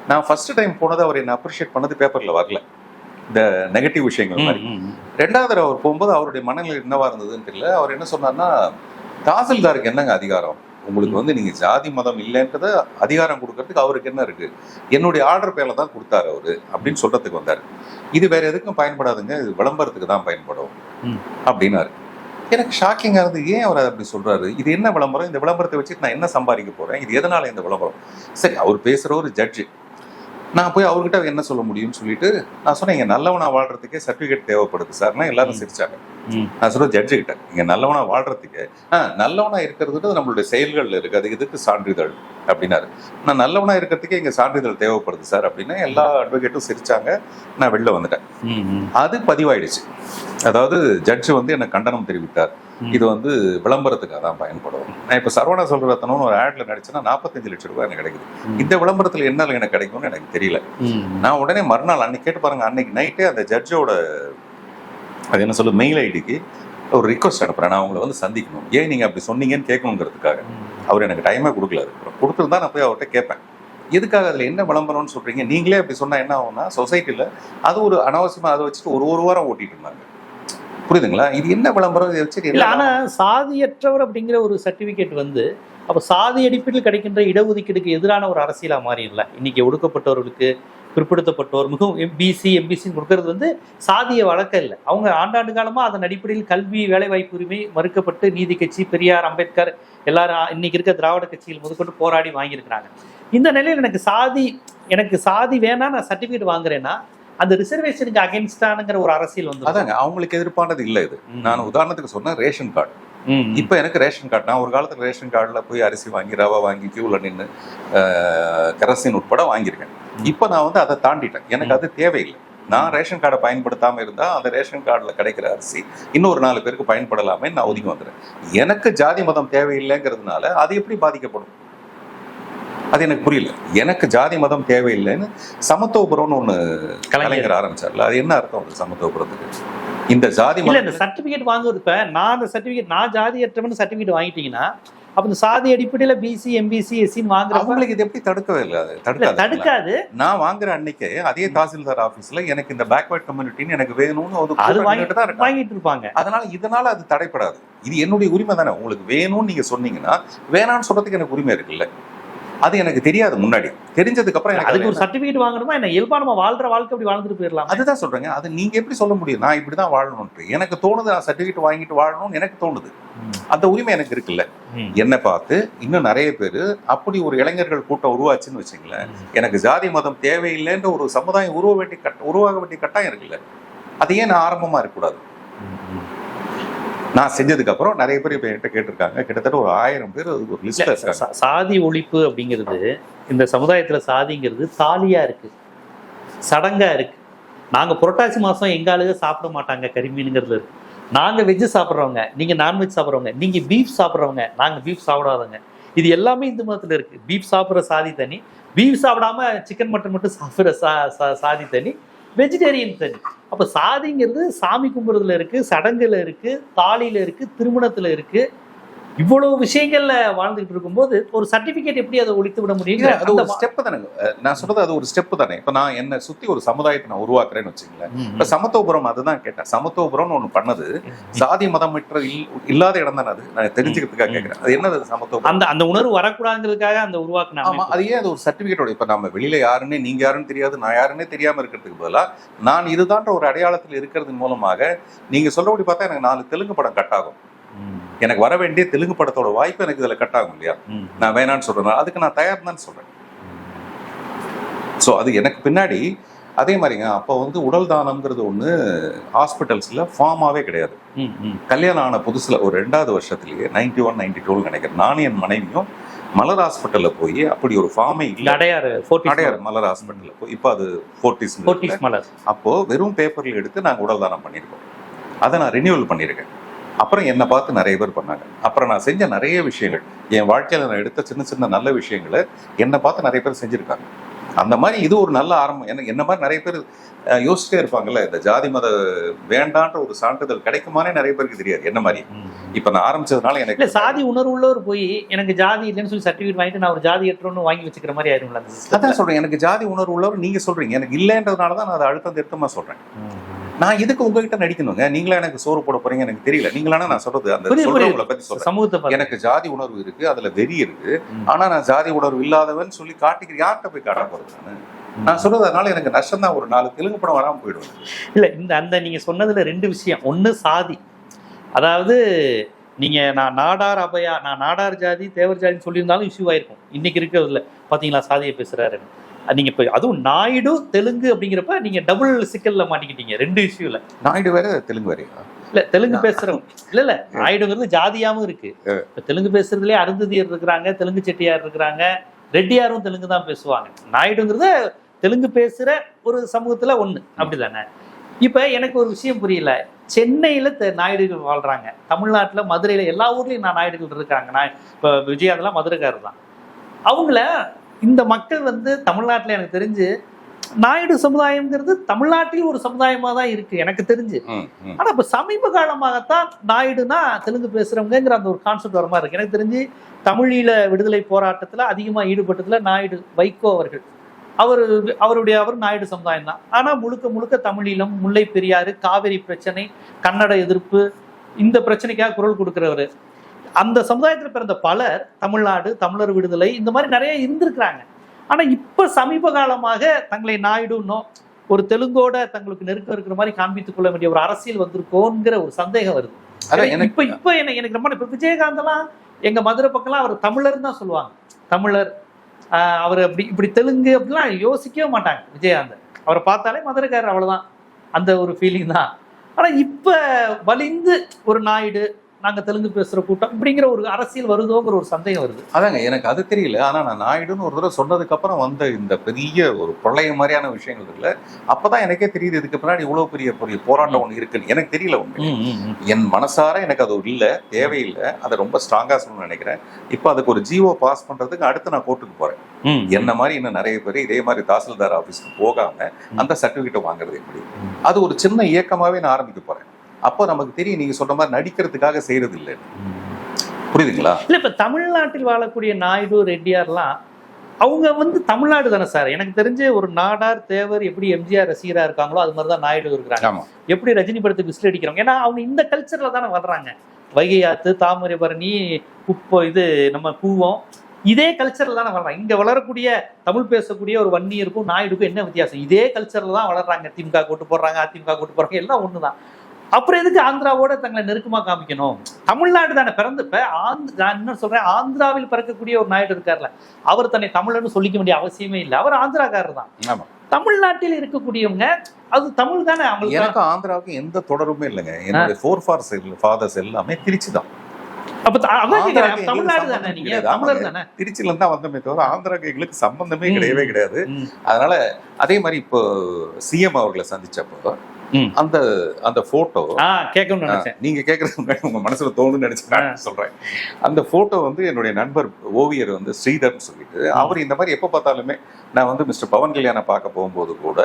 நான் ஃபர்ஸ்ட் டைம் போனது அவர் என்ன அப்ரிஷியேட் பண்ணது பேப்பர்ல வரல, இந்த நெகட்டிவ் விஷயங்கள் மாதிரி. 2வது தடவை அவர் போகும்போது அவருடைய மனநிலை என்னவா இருந்ததுன்னு தெரியல. அவர் என்ன சொன்னார்னா, தாசில்தாருக்கு என்னங்க அதிகாரம், உங்களுக்கு வந்து நீங்க ஜாதி மதம் இல்லைன்றத அதிகாரம் கொடுக்கறதுக்கு அவருக்கு என்ன இருக்கு, என்னுடைய ஆர்டர் பேர்ல தான் கொடுத்தாரு அவரு அப்படின்னு சொல்றதுக்கு வந்தாரு. இது வேற எதுக்கும் பயன்படாதுங்க, இது விளம்பரத்துக்கு தான் பயன்படும் அப்படின்னாரு. எனக்கு ஷாக்கிங்கா இருந்து, ஏன் அவர் அப்படி சொல்றாரு, இது என்ன விளம்பரம், இந்த விளம்பரத்தை வச்சுட்டு நான் என்ன சம்பாதிக்க போறேன், இது எதனால இந்த விளம்பரம். சரி, அவர் பேசுற ஒரு ஜட்ஜு, நான் போய் அவர்கிட்ட என்ன சொல்ல முடியும்னு சொல்லிட்டு நான் சொன்னேன், இங்க நல்லவனா வாழ்றதுக்கே சர்டிபிகேட் தேவைப்படுது சார்னா எல்லாரும் சிரிச்சாங்க. நான் சொல்ற ஜட்ஜு கிட்ட, இங்க நல்லவனா வாழ்றதுக்கு நல்லவனா இருக்கிறது நம்மளுடைய செயல்கள் இருக்கு, அது இதுக்கு சான்றிதழ் அப்படின்னாரு. நான் நல்லவனா இருக்கிறதுக்கே இங்க சான்றிதழ் தேவைப்படுது சார் அப்படின்னா எல்லா அட்வொகேட்டும் சிரிச்சாங்க. நான் வெளில வந்துட்டேன். அது பதிவாயிடுச்சு. அதாவது ஜட்ஜு வந்து என்ன கண்டனம் தெரிவித்தார், இது வந்து விளம்பரத்துக்காக தான் பயன்படும். நான் இப்ப சரவணா சொல்றத்தனும் ஒரு ஆட்ல நடிச்சேன்னா 45 லட்சம் ரூபாய் எனக்கு கிடைக்குது. இந்த விளம்பரத்துல என்ன எனக்கு கிடைக்கும்னு எனக்கு தெரியல. நான் உடனே மறுநாள் அன்னைக்கு கேட்டு பாருங்க, அன்னைக்கு நைட்டே அந்த ஜட்ஜோட அது என்ன சொல்ல மெயில் ஐடிக்கு ஒரு ரிக்வஸ்ட் அனுப்புறேன், நான் உங்களை வந்து சந்திக்கணும், ஏன் நீங்க அப்படி சொன்னீங்கன்னு கேட்கணுங்கிறதுக்காக. அவர் எனக்கு டைமே கொடுக்கல. அதுக்கப்புறம் கொடுத்துருந்தா நான் போய் அவர்கிட்ட கேட்பேன், எதுக்காக அதில் என்ன விளம்பரம்னு சொல்றீங்க, நீங்களே அப்படி சொன்னா என்ன ஆகும்னா சொசைட்டில அது ஒரு அனாவசியமா அதை வச்சுட்டு ஒரு வாரம் ஓட்டிட்டு இருந்தாங்க. புரியுதுங்களா, இது என்ன விளம்பரம் இதை வச்சு இல்லை. ஆனா சாதியற்றவர் அப்படிங்கிற ஒரு சர்டிபிகேட் வந்து அப்ப சாதி அடிப்படையில் கிடைக்கின்ற இடஒதுக்கீடுக்கு எதிரான ஒரு அரசியலா மாறிடல. இன்னைக்கு ஒடுக்கப்பட்டவர்களுக்கு, பிற்படுத்தப்பட்டோர், மிகவும் எம்பிசின்னு கொடுக்கறது வந்து சாதிய வழக்கம் இல்லை. அவங்க ஆண்டாண்டு காலமா அதன் அடிப்படையில் கல்வி, வேலைவாய்ப்பு உரிமை மறுக்கப்பட்டு நீதி கட்சி, பெரியார், அம்பேத்கர் எல்லாரும் இன்னைக்கு இருக்க திராவிட கட்சிகள் முதற்கொண்டு போராடி வாங்கியிருக்கிறாங்க. இந்த நிலையில் எனக்கு சாதி வேணா நான் சர்டிபிகேட் வாங்குறேன்னா அந்த ரிசர்வேஷனுக்கு அகைன்ஸ்டானுங்கிற ஒரு அரசியல் வந்து அதாங்க அவங்களுக்கு எதிர்ப்பானது இல்லை. இது நான் உதாரணத்துக்கு சொன்னேன், ரேஷன் கார்டு. இப்போ எனக்கு ரேஷன் கார்டு, நான் ஒரு காலத்தில் ரேஷன் கார்டில் போய் அரிசி வாங்கி, ரவா வாங்கி, கியூவில் நின்று கரசின் உட்பட வாங்கியிருக்கேன். இப்போ நான் வந்து அதை தாண்டிட்டேன், எனக்கு அது தேவையில்லை. நான் ரேஷன் கார்டை பயன்படுத்தாமல் இருந்தால் அந்த ரேஷன் கார்டில் கிடைக்கிற அரிசி இன்னொரு 4 பேருக்கு பயன்படலாமே நான் ஒதுங்கி வந்துடுறேன். எனக்கு ஜாதி மதம் தேவையில்லைங்கிறதுனால அது எப்படி பாதிக்கப்படும், அது எனக்கு புரியல. எனக்கு ஜாதி மதம் தேவையில்லைன்னு சமத்துவபுரம்னு ஒன்று கலைஞர் ஆரம்பிச்சார்ல, அது என்ன அர்த்தம் அது சமத்துவபுரத்துக்கு? இந்த ஜாதி இல்ல இந்த சர்டிபிகேட் வாங்குவது, இப்ப நான் அந்த சர்டிபிகேட் நான் ஜாதியற்றவன் சர்டிபிகேட் வாங்கிட்டீங்கன்னா அப்ப இந்த சாதி அடிப்படையில பிசி எம்பிசி எஸ்சின்னு வாங்குறப்ப அவங்களுக்கு இது எப்படி தடுக்கவே இல்லை, தடுக்காது. நான் வாங்குற அன்னைக்கே அதே தாசில்தார் ஆபீஸ்ல எனக்கு இந்த பேக்வர்ட் கம்யூனிட்டின்னு எனக்கு வேணும்னு அது வாங்கிட்டு இருப்பாங்க. இதனால அது தடைப்படாது. இது என்னுடைய உரிமை தானே. உங்களுக்கு வேணும்னு நீங்க சொன்னீங்கன்னா வேணான்னு சொல்றதுக்கு எனக்கு உரிமை இருக்குல்ல. அது எனக்கு தெரியாது முன்னாடி, தெரிஞ்சதுக்கு அப்புறம் அதுக்கு ஒரு சர்டிபிகேட் வாங்கணுமா என்ன? இயல்பா நம்ம வாழ்ற வாழ்க்கை அப்படி வாழ்ந்துட்டு போயிடலாம். அதுதான் சொல்றேங்க. அது நீங்க எப்படி சொல்ல முடியும் நான் இப்படிதான் வாழணும்னு? எனக்கு தோணுது, நான் சர்டிபிகேட் வாங்கிட்டு வாழணும்னு எனக்கு தோணுது. அந்த உரிமை எனக்கு இருக்குல்ல. என்னை பார்த்து இன்னும் நிறைய பேர் அப்படி ஒரு இளைஞர்கள் கூட்டம் உருவாச்சுன்னு வச்சுங்களேன், எனக்கு ஜாதி மதம் தேவையில்லைன்ற ஒரு சமுதாயம் உருவாக வேண்டிய கட்டாயம் இருக்குல்ல. அது ஏன் நான் ஆரம்பமா இருக்கக்கூடாது? நான் செஞ்சதுக்கு அப்புறம் நிறைய பேர் இப்ப என்கிட்ட கேட்டிருக்காங்க. கிட்டத்தட்ட ஒரு 1000 பேர் ஒரு லிஸ்ட்ல இருக்காங்க. சாதி ஒழிப்பு அப்படிங்கிறது இந்த சமுதாயத்துல சாதிங்கிறது தாலியா இருக்கு, சடங்கா இருக்கு. நாங்க புரட்டாசி மாசம் எங்க ஆளுக சாப்பிட மாட்டாங்க கறிமீனுங்கிறது இருக்கு. நாங்க வெஜ்ஜு சாப்பிட்றவங்க, நீங்க நான்வெஜ் சாப்பிட்றவங்க, நீங்க பீஃப் சாப்பிட்றவங்க, நாங்க பீஃப் சாப்பிடாதவங்க. இது எல்லாமே இந்து மதத்துல இருக்கு. பீஃப் சாப்பிட்ற சாதி தனி, பீஃப் சாப்பிடாம சிக்கன் மட்டன் மட்டும் சாப்பிட்ற சாதி தனி, வெஜிடேரியன் தனி. அப்ப சாதிங்கிறது சாமி கும்புறதுல இருக்கு, சடங்குல இருக்கு, தாலியில இருக்கு, திருமணத்துல இருக்கு. இவ்வளவு விஷயங்கள்ல வாழ்ந்துகிட்டு இருக்கும்போது ஒரு சர்டிபிகேட் எப்படி அதை ஒழித்து விட முடியும்? அது ஒரு ஸ்டெப் தானே. நான் சொல்றது அது ஒரு ஸ்டெப் தானே. இப்ப நான் என்ன சுத்தி ஒரு சமுதாயத்தை நான் உருவாக்குறேன்னு வச்சுங்களேன். இப்ப சமத்துவபுரம் அதுதான் கேட்டேன். சமத்துவபுரம்னு ஒண்ணு பண்ணது சாதி மதம் இல்லாத இடம் தானே. அது நான் தெரிஞ்சுக்கிறதுக்காக கேட்கிறேன். அது என்னது சமத்துவபுரம்? அந்த உணர்வு வரக்கூடாதுங்கிறதுக்காக அந்த உருவாக்குனா. ஆமா, அது ஏன் அது ஒரு சர்டிபிகேட்டோட? இப்ப நம்ம வெளியில யாருன்னு, நீங்க யாருன்னு தெரியாது, நான் யாருன்னே தெரியாம இருக்கிறதுக்கு பதிலா நான் இதுதான்ற ஒரு அடையாளத்தில் இருக்கிறது மூலமாக நீங்க சொல்றபடி பார்த்தா எனக்கு 4 தெலுங்கு படம் கட் ஆகும். எனக்கு வர வேண்டிய தெலுங்கு படத்தோட வாய்ப்பு எனக்கு இதுல கட் ஆகும் இல்லையா? நான் வேணான்னு சொல்றேன், அதுக்கு நான் தயார் தான் சொல்றேன். ஸோ அது எனக்கு பின்னாடி அதே மாதிரிங்க. அப்போ உடல் தானம்ங்கிறது ஒன்று ஹாஸ்பிட்டல்ஸ்ல ஃபார்மாவே கிடையாது. கல்யாணம் ஆன புதுசுல ஒரு 2வது வருஷத்துலயே 91, 92 நினைக்கிறேன், நானும் என் மனைவியும் மலர் ஹாஸ்பிட்டல்ல போய் அப்படி ஒரு ஃபார்மே இல்லை. அடையாறு மலர் ஹாஸ்பிட்டல்ல போய், இப்போ அது ஃபோர்டிஸ் மலர். அப்போ வெறும் பேப்பர்ல எடுத்து நாங்கள் உடல் தானம் பண்ணியிருக்கோம். அதை நான் ரினியூவல் பண்ணியிருக்கேன். அப்புறம் என்னை பார்த்து நிறைய பேர் பண்ணாங்க. அப்புறம் நான் செஞ்ச நிறைய விஷயங்கள், என் வாழ்க்கையில் நான் எடுத்த சின்ன சின்ன நல்ல விஷயங்களை என்னை பார்த்து நிறைய பேர் செஞ்சுருக்காங்க. அந்த மாதிரி இது ஒரு நல்ல ஆரம்பம். என்ன மாதிரி நிறைய பேர் யோசிச்சுட்டே இருப்பாங்கல்ல, இந்த ஜாதி மத வேண்டான்ற ஒரு சான்றிதழ் கிடைக்குமானே நிறைய பேருக்கு தெரியாது. என்ன மாதிரி இப்ப நான் ஆரம்பிச்சதுனால எனக்கு சாதி உணர்வு உள்ளவர் போய் எனக்கு ஜாதி இல்லைன்னு சொல்லி சர்டிஃபிகேட் வாங்கிட்டு நான் ஒரு ஜாதி ஏற்றோன்னு வாங்கி வச்சுக்கிற மாதிரி ஆயிரும்ல. அதான் சொல்றேன், எனக்கு ஜாதி உணர்வு உள்ளவர் நீங்க சொல்றீங்க, எனக்கு இல்லைன்றதுனால தான் நான் அதை அழுத்தம் திருத்தமா சொல்றேன். நான் இதுக்கு உங்ககிட்ட நடிக்கணுங்க. நீங்களா எனக்கு சோறு போட போறீங்க எனக்கு தெரியல. நீங்களான நான் சொல்றது அந்த சொல்றவங்களை பத்தி சொல்றேன். எனக்கு ஜாதி உணர்வு இருக்கு, அதுல வெறி இருக்கு. ஆனா நான் ஜாதி உணர்வு இல்லாதவன் சொல்லி காட்டிக்கிறேன். யார்கிட்ட போய் காட்ட போறது? நான் சொல்றது அதனால எனக்கு நஷ்டம் தான். ஒரு 4 தெலுங்கு படம் வராம போயிடுவேன். இல்ல இந்த நீங்க சொன்னதுல 2 விஷயம். ஒண்ணு சாதி, அதாவது நீங்க நான் நாடார் ஜாதி தேவர் ஜாதின்னு சொல்லியிருந்தாலும் இஷ்யூ ஆயிருக்கும். இன்னைக்கு இருக்கிறதுல பாத்தீங்களா சாதியை பேசுறாரு நீங்க. இப்போ அதுவும் நாயுடு தெலுங்கு அப்படிங்கிறப்ப நீங்க டபுள் சிக்கல்ல மாட்டிக்கிட்டீங்க 2 இஷ்யூல. நாயுடு வேற தெலுங்கு வேற இல்ல, தெலுங்கு பேசுறவங்க இல்ல நாயுடுங்கிறது ஜாதியாவும் இருக்கு. இப்ப தெலுங்கு பேசுறதுலயே அருந்ததியர் இருக்கிறாங்க, தெலுங்கு செட்டியார் இருக்கிறாங்க, ரெட்டியாரும் தெலுங்கு தான் பேசுவாங்க. நாயுடுங்கிறத தெலுங்கு பேசுற ஒரு சமூகத்துல ஒண்ணு, அப்படிதானே? இப்ப எனக்கு ஒரு விஷயம் புரியல. சென்னையில நாயுடுகள் வாழ்றாங்க, தமிழ்நாட்டுல மதுரையில எல்லா ஊர்லயும் நாயுடுகள் இருக்காங்க. நான் இப்ப விஜய் அதெல்லாம் மதுரைக்காரர் தான். அவங்கள இந்த மக்கள் தமிழ்நாட்டுல எனக்கு தெரிஞ்சு நாயுடு சமுதாயம்ங்கிறது தமிழ்நாட்டில் ஒரு சமுதாயமா தான் இருக்கு எனக்கு தெரிஞ்சு. ஆனா இப்ப சமீப காலமாகத்தான் நாயுடுனா தெலுங்கு பேசுறவங்கிற அந்த ஒரு கான்செப்ட் வர மாதிரி இருக்கு. எனக்கு தெரிஞ்சு தமிழீழ விடுதலை போராட்டத்துல அதிகமா ஈடுபட்டதுல நாயுடு வைகோ அவர்கள், அவர் நாயுடு சமுதாயம் தான். ஆனா முழுக்க தமிழீழம், முல்லை பெரியாறு, காவிரி பிரச்சனை, கன்னட எதிர்ப்பு, இந்த பிரச்சனைக்காக குரல் கொடுக்கிறவரு. அந்த சமுதாயத்தில் பிறந்த பலர் தமிழ்நாடு, தமிழர் விடுதலை, இந்த மாதிரி நிறைய இருந்திருக்கிறாங்க. ஆனா இப்ப சமீப காலமாக தங்களை நாயுடுன்னோ ஒரு தெலுங்கோட தங்களுக்கு நெருக்கம் இருக்கிற மாதிரி காண்பித்துக் கொள்ள வேண்டிய ஒரு அரசியல் வந்திருக்கோங்கிற ஒரு சந்தேகம் வருது. இப்ப எனக்கு ரொம்ப இப்ப விஜயகாந்த் எல்லாம் எங்க மதுரை பக்கம்லாம் அவர் தமிழர் தான் சொல்லுவாங்க. தமிழர், அவர் இப்படி தெலுங்கு அப்படிலாம் யோசிக்கவே மாட்டாங்க. விஜயகாந்த் அவரை பார்த்தாலே மதுரைக்காரர், அவ்வளவுதான், அந்த ஒரு ஃபீலிங் தான். ஆனா இப்ப வலிந்து ஒரு நாயுடு, நாங்க தெலுங்கு பேசுற கூட்டம் இப்படிங்கிற ஒரு அரசியல் வருதோங்கிற ஒரு சந்தேகம் வருது. அதாங்க எனக்கு அது தெரியல. ஆனா நான் நாயுடுன்னு ஒரு தடவை சொன்னதுக்கு அப்புறம் வந்த இந்த பெரிய ஒரு பிரளயம் மாதிரியான விஷயங்கள் இருக்குல்ல, அப்பதான் எனக்கே தெரியுது இதுக்கு பின்னாடி இவ்வளவு பெரிய போராட்டம் ஒண்ணு இருக்குன்னு. எனக்கு தெரியல ஒண்ணு. என் மனசார எனக்கு அது இல்ல, தேவையில்லை. அதை ரொம்ப ஸ்ட்ராங்கா சொல்லணும்னு நினைக்கிறேன். இப்ப அதுக்கு ஒரு ஜிஓ பாஸ் பண்றதுக்கு அடுத்து நான் கோர்ட்டுக்கு போறேன். என்ன மாதிரி இன்னும் நிறைய பேர் இதே மாதிரி தாசில்தார் ஆபீஸ்க்கு போகாம அந்த சர்டிபிகேட்டை வாங்குறது எப்படி, அது ஒரு சின்ன இயக்கமாவே நான் ஆரம்பிக்க போறேன். அப்போ நமக்கு தெரியும் நீங்க சொல்ற மாதிரி நடிக்கிறதுக்காக செய்யறது இல்லை. புரியுதுங்களா? இல்ல இப்ப தமிழ்நாட்டில் வாழக்கூடிய நாயுடு ரெட்டியார்லாம் அவங்க வந்து தமிழ்நாடு தானே சார். எனக்கு தெரிஞ்சு ஒரு நாடார் தேவர் எப்படி எம்ஜிஆர் ரசிகரா இருக்காங்களோ அது மாதிரிதான் நாயுடு இருக்கிறாங்க. ஆமா. எப்படி ரஜினி படத்துக்கு விசில் அடிக்கிறவங்க, ஏன்னா அவங்க இந்த கல்ச்சர்ல தானே வர்றாங்க. வைகை ஆத்து, தாமிரபரணி, குப்போ, இது நம்ம கூவம், இதே கல்ச்சர்ல தானே வளர்றாங்க. இங்க வளரக்கூடிய தமிழ் பேசக்கூடிய ஒரு வன்னியருக்கும் நாயுடுக்கும் என்ன வித்தியாசம்? இதே கல்ச்சர்ல தான் வளர்றாங்க. திமுக கூட்டு போடுறாங்க, அதிமுக கூட்டு போடுறாங்க, எல்லாம் ஒண்ணுதான். அப்புறம் எதுக்கு ஆந்திராவோட தங்களை நெருக்கமா காமிக்கணும்? தமிழ்நாடு தானே பிறந்து. இப்ப நான் என்ன சொல்றேன், ஆந்திராவில் பிறக்கக்கூடிய ஒரு நாயுடு இருக்காருல்ல, அவர் தன்னை தமிழன்னு சொல்லிக்க வேண்டிய அவசியமே இல்லை. அவர் ஆந்திராக்காரர் தான். ஆமா. தமிழ்நாட்டில் இருக்கக்கூடியவங்க அது தமிழ் தானே. எனக்கு ஆந்திராவுக்கு எந்த தொடர்புமே இல்லைங்க. என்னுடைய ஃபாதர்ஸ் எல்லாமே திருச்சி தான். அப்ப தமிழ்நாடு தானே, நீங்க தமிழர் தானே. திருச்சியில இருந்து தான் வந்தமே தவிர ஆந்திராவுக்கு எங்களுக்கு சம்பந்தமே கிடையவே கிடையாது. அதனால அதே மாதிரி இப்போ சிஎம் அவர்களை சந்திச்சப்போ அந்த அந்த போட்டோ கேட்கணும்னு நினைச்சேன். நீங்க கேட்கறது உங்க மனசுல தோணுன்னு நினைச்சு சொல்றேன். அந்த போட்டோ வந்து என்னுடைய நண்பர் ஓவியர் வந்து ஸ்ரீதர்னு சொல்லிட்டு, அவர் இந்த மாதிரி எப்ப பார்த்தாலுமே நான் வந்து மிஸ்டர் பவன் கல்யாணம் பார்க்க போகும்போது கூட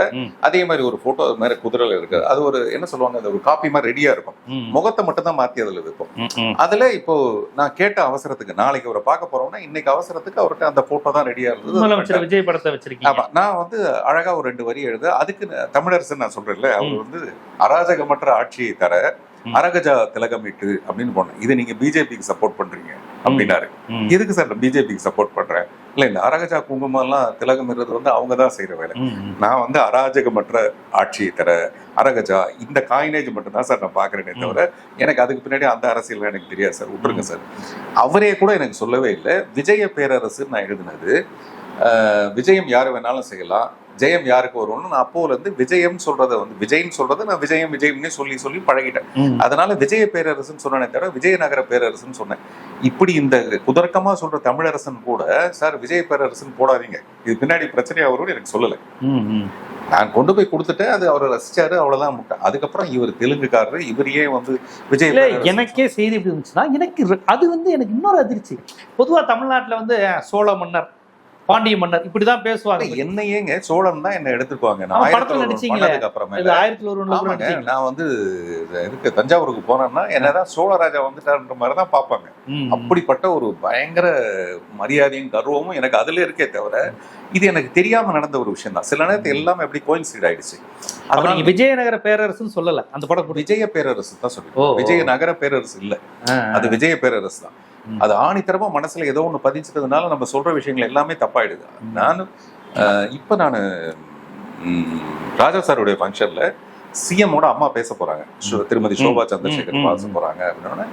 அதே மாதிரி ஒரு போட்டோ அது மாதிரி குதிரையில இருக்கு. அது ஒரு என்ன சொல்லுவாங்க, அது ஒரு காப்பி மாதிரி ரெடியா இருக்கும். முகத்தை மட்டும் தான் மாத்தி அதுல வைப்போம். அதுல இப்போ நான் கேட்ட அவசரத்துக்கு நாளைக்கு அவரை பார்க்க போறோம்னா இன்னைக்கு அவசரத்துக்கு அவர்கிட்ட அந்த போட்டோ தான் ரெடியா இருந்தது. விஜய் படத்தை வச்சிருக்கீங்க. ஆமா. நான் வந்து அழகா ஒரு 2 வரி எழுத, அதுக்கு தமிழரசன் நான் சொல்றேன்ல, அவர் வந்து அராஜகமற்ற ஆட்சியை தர அரகஜா திலகமிட்டு அப்படின்னு போனேன். இதை நீங்க பிஜேபிக்கு சப்போர்ட் பண்றீங்க அப்படின்னாரு. எதுக்கு சார் பிஜேபிக்கு சப்போர்ட் பண்றேன்? இல்ல இந்த அரகஜா குங்குமம் எல்லாம் திலகமிடுறது வந்து அவங்கதான் செய்யற வேலை. நான் வந்து அராஜகமற்ற ஆட்சியை தர அரகஜா இந்த காயினேஜ் மட்டும் தான் சார் நான் பாக்குறேனே தவிர எனக்கு அதுக்கு பின்னாடி அந்த அரசியல் எனக்கு தெரியாது சார், விட்டுருங்க சார். அவரே கூட எனக்கு சொல்லவே இல்லை. விஜய பேரரசு நான் எழுதினது, விஜயம் யாரு வேணாலும் செய்யலாம், ஜெயம் யாருக்கு வரும்னு நான் அப்போல இருந்து விஜயம் சொல்றதை வந்து விஜயம் சொல்றதை நான் விஜயம்னே சொல்லி சொல்லி பழகிட்டேன். அதனால விஜய பேரரசுன்னு சொன்னேனே தவிர விஜயநகர பேரரசுன்னு சொன்னேன். இப்படி இந்த குதர்க்கமா சொல்ற தமிழரசன் கூட சார் விஜய பேரரசுன்னு போடாதீங்க, இது பின்னாடி பிரச்சனையா வரும்னு எனக்கு சொல்லலை. நான் கொண்டு போய் கொடுத்துட்டேன், அது அவரை ரசிச்சாரு, அவ்வளவுதான் முட்டை. அதுக்கப்புறம் இவர் தெலுங்குக்காரரு, இவரையே வந்து விஜய். எனக்கே செய்தி எப்படி இருந்துச்சுன்னா, எனக்கு அது வந்து எனக்கு இன்னொரு அதிர்ச்சி. பொதுவா தமிழ்நாட்டுல வந்து சோழ மன்னர், பாண்டிய மன்னர் இப்படிதான் பேசுவாங்க. என்ன ஏங்க சோழன் தான் என்ன எடுத்துக்குவாங்க. நான் வந்து இதுக்கு தஞ்சாவூருக்கு போனேன்னா என்னதான் சோழராஜா வந்துட்டாருன்ற மாதிரிதான் பார்ப்பாங்க. அப்படிப்பட்ட ஒரு பயங்கர மரியாதையும் கர்வமும் எனக்கு அதுல இருக்கே தவிர இது எனக்கு தெரியாம நடந்த ஒரு விஷயம் தான். சில நேரத்தில் எல்லாமே எப்படி கோயின்சைட் ஆயிடுச்சு. அதனால விஜயநகர பேரரசுன்னு சொல்லல, அந்த படம் விஜய பேரரசு தான் சொல்லி, விஜயநகர பேரரசு இல்ல, அது விஜய பேரரசு தான். அது ஆணித்தரமா மனசுல ஏதோ ஒண்ணு பதிச்சதுனால நம்ம சொல்ற விஷயங்கள் எல்லாமே தப்பாயிடுது. நானும் இப்ப நான் ராஜா சாருடைய ஃபங்க்ஷன்ல சிஎம்மோட அம்மா பேச போறாங்க, திருமதி சோபா சந்திரசேகர் பேச போறாங்க அப்படின்னா,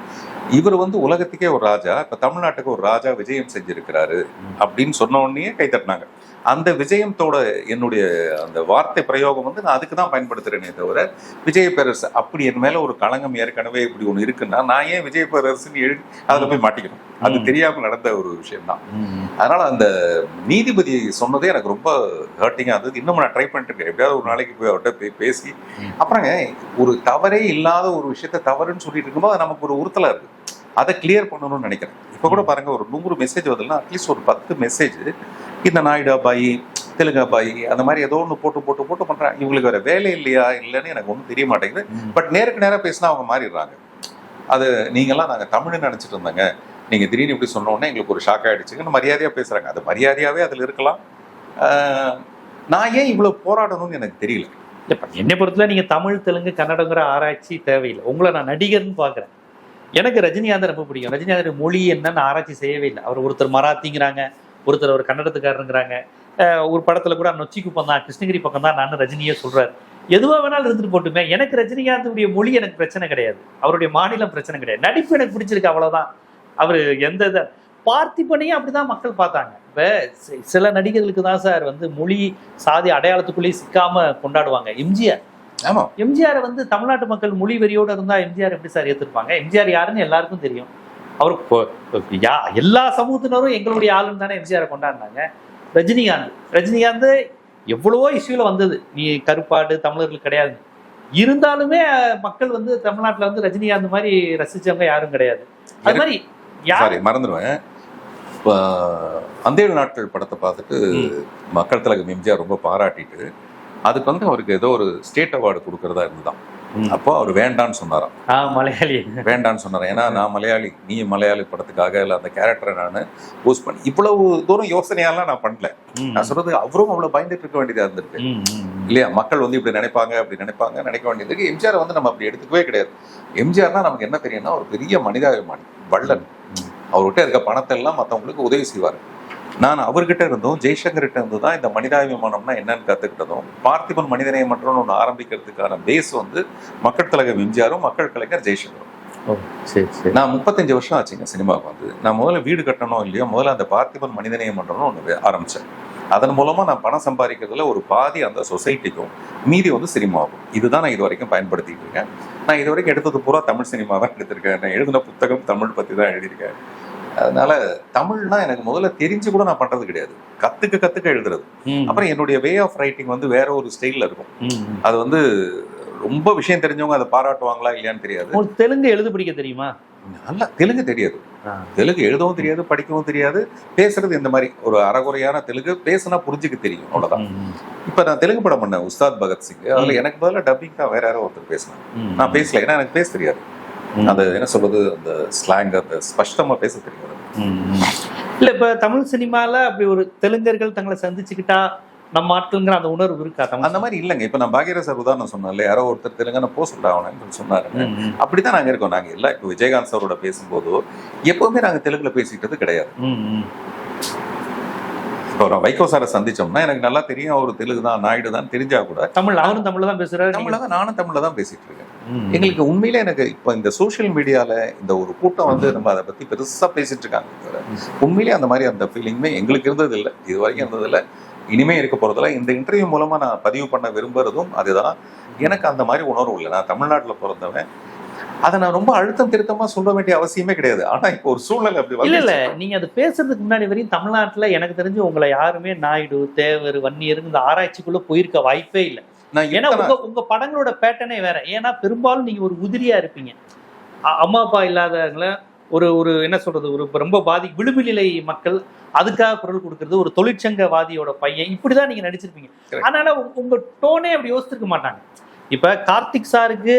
இவர் வந்து உலகத்துக்கே ஒரு ராஜா, இப்ப தமிழ்நாட்டுக்கு ஒரு ராஜா விஜயம் செஞ்சிருக்கிறாரு அப்படின்னு சொன்ன உடனே கை தட்டினாங்க. அந்த விஜயத்தோட என்னுடைய அந்த வார்த்தை பிரயோகம் வந்து நான் அதுக்கு தான் பயன்படுத்துறேனே தவிர விஜய பேரரசு அப்படி என் மேல ஒரு களங்கம் ஏற்கனவே இப்படி ஒண்ணு இருக்குன்னா நான் ஏன் விஜய பேரரசுன்னு எழுதி அதில் போய் மாட்டிக்கணும்? அது தெரியாம நடந்த ஒரு விஷயம் தான். அதனால அந்த நீதிபதி சொன்னதே எனக்கு ரொம்ப ஹர்ட்டிங்கா இருந்தது. இன்னும் நான் ட்ரை பண்ணிட்டு இருக்கேன், எப்படியாவது ஒரு நாளைக்கு போய் அவர்கிட்ட போய் பேசி. அப்புறங்க ஒரு தவறே இல்லாத ஒரு விஷயத்த தவறுன்னு சொல்லிட்டு இருக்கும்போது நமக்கு ஒரு உறுத்தலா இருக்கு, அதை கிளியர் பண்ணணும்னு நினைக்கிறேன். இப்போ கூட பாருங்க, ஒரு 100 மெசேஜ் வருதுன்னா அட்லீஸ்ட் ஒரு 10 மெசேஜ் இந்த நாயுடா பாய், தெலுங்கா பாய், அந்த மாதிரி ஏதோ ஒன்று போட்டு போட்டு போட்டு பண்றாங்க. இவங்களுக்கு வேற வேலை இல்லையா இல்லைன்னு எனக்கு ஒன்றும் தெரிய மாட்டேங்குது. பட் நேருக்கு நேராக பேசினா அவங்க மாறிடுறாங்க. அது நீங்கெல்லாம் நாங்கள் தமிழ்னு நினைச்சிட்டு இருந்தாங்க, நீங்க திடீர்னு இப்படி சொன்ன உடனே எங்களுக்கு ஒரு ஷாக் ஆயிடுச்சுன்னு மரியாதையா பேசுறாங்க. அது மரியாதையாவே அதுல இருக்கலாம். நான் ஏன் இவ்வளவு போராடணும்னு எனக்கு தெரியல. என்னை பொறுத்தல நீங்க தமிழ், தெலுங்கு, கன்னடங்கிற ஆராய்ச்சி தேவையில்லை. உங்களை நான் நடிகர்னு பாக்குறேன். எனக்கு ரஜினிகாந்த் ரொம்ப பிடிக்கும். ரஜினிகாந்த் மொழி என்னன்னு ஆராய்ச்சி செய்யவே இல்லை. அவர் ஒருத்தர் மராத்திங்கிறாங்க, ஒருத்தர் ஒரு கன்னடத்துக்காரருங்கிறாங்க. ஒரு படத்துல கூட நொச்சி குப்பம் தான், கிருஷ்ணகிரி பக்கம் தான் நான் ரஜினியே சொல்றாரு. எதுவா வேணாலும் இருந்துட்டு போட்டுமே, எனக்கு ரஜினிகாந்துடைய மொழி எனக்கு பிரச்சனை கிடையாது, அவருடைய மாநிலம் பிரச்சனை கிடையாது, நடிப்பு எனக்கு பிடிச்சிருக்கு, அவ்வளவுதான். அவரு எந்த பார்த்திபனையும் அப்படிதான் மக்கள் பார்த்தாங்க. இப்ப சில நடிகர்களுக்கு தான் சார் வந்து மொழி சாதி அடையாளத்துக்குள்ளேயே சிக்காம கொண்டாடுவாங்க. எம்ஜிஆர் வந்து தமிழ்நாட்டு மக்கள் மொழி வெறியோட இருந்தா எம்ஜிஆர் எப்படி சார் ஏத்துருப்பாங்க? எம்ஜிஆர் யாருன்னு எல்லாருக்கும் தெரியும். அவரு எல்லா சமூகத்தினரும் எங்களுடைய ஆளுன்னு தானே எம்ஜிஆரை கொண்டாடினாங்க. ரஜினிகாந்த் எவ்வளவோ இஷ்யூல வந்தது, நீ கருப்பாடு தமிழர்கள் கிடையாது, இருந்தாலுமே மக்கள் வந்து தமிழ்நாட்டுல வந்து ரஜினிகாந்த் மாதிரி ரசிச்சவங்க யாரும் கிடையாது. அது மாதிரி மறந்துடுவேன். அந்த 7 நாட்கள் படத்தை பார்த்துட்டு மக்கள் தலைவர் எம்ஜிஆர் ரொம்ப பாராட்டிட்டு அதுக்கு வந்து அவருக்கு ஏதோ ஒரு ஸ்டேட் அவார்டு கொடுக்கறதா இருந்துதான். அப்போ அவர் வேண்டான்னு சொன்னாராம். மலையாளி வேண்டான்னு சொன்னார். ஏன்னா நான் மலையாளி, நீ மலையாளி படத்துக்காக இல்லை அந்த கேரக்டரை நான் பூஸ்ட் பண்ணி இவ்வளவு தூரம் யோசனையாலாம் நான் பண்ணல. நான் சொல்றது அவரும் அவ்வளவு பயந்துட்டு இருக்க வேண்டியதா இருந்திருக்கு இல்லையா? மக்கள் வந்து இப்படி நினைப்பாங்க அப்படி நினைக்க வேண்டியதுக்கு எம்ஜிஆர் வந்து நம்ம அப்படி எடுத்துக்கவே கிடையாது. எம்ஜிஆர்னா நமக்கு என்ன தெரியும்னா ஒரு பெரிய மனிதாபிமானி, வள்ளல். அவர்கிட்ட இருக்க பணத்தை எல்லாம் மற்றவங்களுக்கு உதவி செய்வார். நான் அவர்கிட்ட இருந்தும் ஜெய்சங்கர்கிட்ட இருந்து தான் இந்த மனிதாபிமானம்னா என்னன்னு கற்றுக்கிட்டதும், பார்த்திபன் மனிதநேயம் மன்றம்னு ஒன்று ஆரம்பிக்கிறதுக்கான பேஸ் வந்து மக்கள் தலைவர் எம்ஜிஆரும் மக்கள் கலைஞர் ஜெய்சங்கரும். நான் 35 வருஷம் ஆச்சுங்க சினிமாவுக்கு வந்து. நான் முதல்ல வீடு கட்டணும் இல்லையோ, முதல்ல அந்த பார்த்திபன் மனிதநேயம் மன்றம்னு ஒன்று ஆரம்பித்தேன். அதன் மூலமாக நான் பணம் சம்பாதிக்கிறதுல ஒரு பாதி அந்த சொசைட்டிக்கும், மீதி வந்து சினிமாவுக்கும். இதுதான் நான் இது வரைக்கும் பயன்படுத்திட்டு இருக்கேன். நான் இது வரைக்கும் எடுத்தது பூரா தமிழ் சினிமா தான் எடுத்திருக்கேன். நான் எழுதின புத்தகம் தமிழ் பற்றி தான் எழுதியிருக்கேன். அதனால தமிழ்னா எனக்கு முதல்ல தெரிஞ்சு கூட நான் பண்றது கிடையாது, கத்துக்க எழுதுறது. அப்புறம் என்னுடைய வே ஆஃப் ரைட்டிங் வந்து வேற ஒரு ஸ்டைல்ல இருக்கும். அது வந்து ரொம்ப விஷயம் தெரிஞ்சவங்க அதை பாராட்டுவாங்களா இல்லையான்னு தெரியாது. தெலுங்கு எழுத படிக்க தெரியுமா? நல்லா தெலுங்கு தெரியாது. தெலுங்கு எழுதவும் தெரியாது, படிக்கவும் தெரியாது. பேசுறது இந்த மாதிரி ஒரு அறகுறையான தெலுங்கு பேசுனா புரிஞ்சுக்க தெரியும், அவ்வளவுதான். இப்ப நான் தெலுங்கு படம் பண்ணேன் உஸ்தாத் பகத்சிங். அதுல எனக்கு பதிலாக டப்பிங் தான் வேற யாரோ ஒருத்தர் பேசினேன். நான் பேசல, ஏன்னா எனக்கு பேச தெரியாது. அது என்ன சொல்றது, அந்த ஸ்லாங் அந்த ஸ்பஷ்டமா பேச தெரியாது. இல்ல இப்ப தமிழ் சினிமால அப்படி ஒரு தெலுங்கர்கள் தங்களை சந்திச்சுக்கிட்டா நம்ம ஆட்களுங்கிற அந்த உணர்வு இருக்கா? அந்த மாதிரி இல்லைங்க. இப்ப நான் பாக்யராஜ் சார் உதாரணம் சொன்னால, யாரோ ஒருத்தர் தெலுங்கான போஸ்ட் ஆகணும்னு சொன்னாரு. அப்படித்தான் நாங்க இருக்கோம். நாங்க எல்லாம் இப்ப விஜயகாந்த் சாரோட பேசும்போது எப்பவுமே நாங்க தெலுங்குல பேசிக்கிட்டது கிடையாது. இப்போ வைகோ சாரை சந்திச்சோம்னா எனக்கு நல்லா தெரியும் அவர் தெலுங்கு தான், நாயுடு தான் தெரிஞ்சா கூட தமிழ், அவரும் தமிழ்ல தான் பேசுறாரு, தமிழ்ல தான், நானும் தமிழ்ல தான் பேசிட்டு இருக்கேன். எங்களுக்கு உண்மையிலே எனக்கு இப்ப இந்த சோசியல் மீடியால இந்த ஒரு கூட்டம் வந்து நம்ம அதை பத்தி பெருசா பேசிட்டு இருக்காங்க. உண்மையிலே அந்த மாதிரி அந்த ஃபீலிங்குமே எங்களுக்கு இருந்தது இல்லை, இது வரைக்கும் இருந்தது இல்லை, இனிமே இருக்க போறதில்ல. இந்த இன்டர்வியூ மூலமா நான் பதிவு பண்ண விரும்புறதும் அதுதான். எனக்கு அந்த மாதிரி உணர்வு இல்லை. நான் தமிழ்நாட்டுல பிறந்தவன், அதை நான் ரொம்ப அழுத்தம் திருத்தமா சொல்ல வேண்டிய அவசியமே கிடையாது. ஆனா இப்போ ஒரு சூழ்நிலை அப்படி இல்ல நீங்க அது பேசுறதுக்கு முன்னாடி வரையும் தமிழ்நாட்டுல எனக்கு தெரிஞ்சு உங்களை யாருமே நாயுடு, தேவர், வன்னியர் இந்த ஆராய்ச்சிக்குள்ள போயிருக்க வாய்ப்பே இல்லை. ஏன்னா உங்க படங்களோட பேட்டர்னே வேற. ஏன்னா பெரும்பாலும் நீங்க ஒரு உதிரியா இருப்பீங்க. அம்மா அப்பா இல்லாதவங்கள ஒரு என்ன சொல்றது, ஒரு ரொம்ப விளிம்பு நிலை மக்கள், அதுக்காக குரல் கொடுக்கறது, ஒரு தொழிற்சங்கவாதியோட பையன், இப்படிதான் நீங்க நடிச்சிருப்பீங்க. அதனால உங்க டோனே அப்படி யோசிச்சிருக்க மாட்டாங்க. இப்ப கார்த்திக் சாருக்கு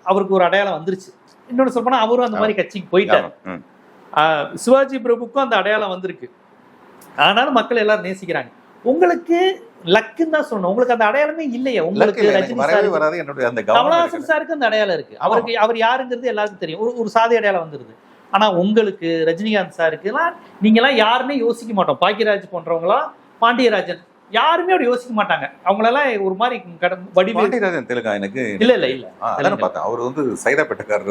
அவருக்கு ஒரு அடையாளம் வந்துருச்சு. இன்னொன்னு சொல்லப்போனா அவரும் அந்த மாதிரி கட்சிக்கு போயிட்டாரு. சிவாஜி பிரபுக்கும் அந்த அடையாளம் வந்திருக்கு. ஆனாலும் மக்கள் எல்லாரும் நேசிக்கிறாங்க. உங்களுக்கு லக்குன்னு தான் சொல்லணும். உங்களுக்கு அந்த அடையாளமே இல்லையே. உங்களுக்கு கமலஹாசன் சாருக்கு அந்த அடையாளம் இருக்கு. அவர் யாருங்கிறது எல்லாருக்கும் தெரியும். ஒரு சாதி அடையாளம் வந்துருது. ஆனா உங்களுக்கு ரஜினிகாந்த் சாருக்கு எல்லாம் நீங்க எல்லாம் யாருமே யோசிக்க மாட்டோம். பாக்கியராஜ் போன்றவங்களாம், பாண்டியராஜன் யாருமே அப்படி யோசிக்க மாட்டாங்க. அவங்களெல்லாம் ஒரு மாதிரி பாண்டியராஜன் தெலுங்கா எனக்கு இல்ல அதான் பார்த்தேன். அவர் வந்து சைதாப்பேட்டைக்காரர்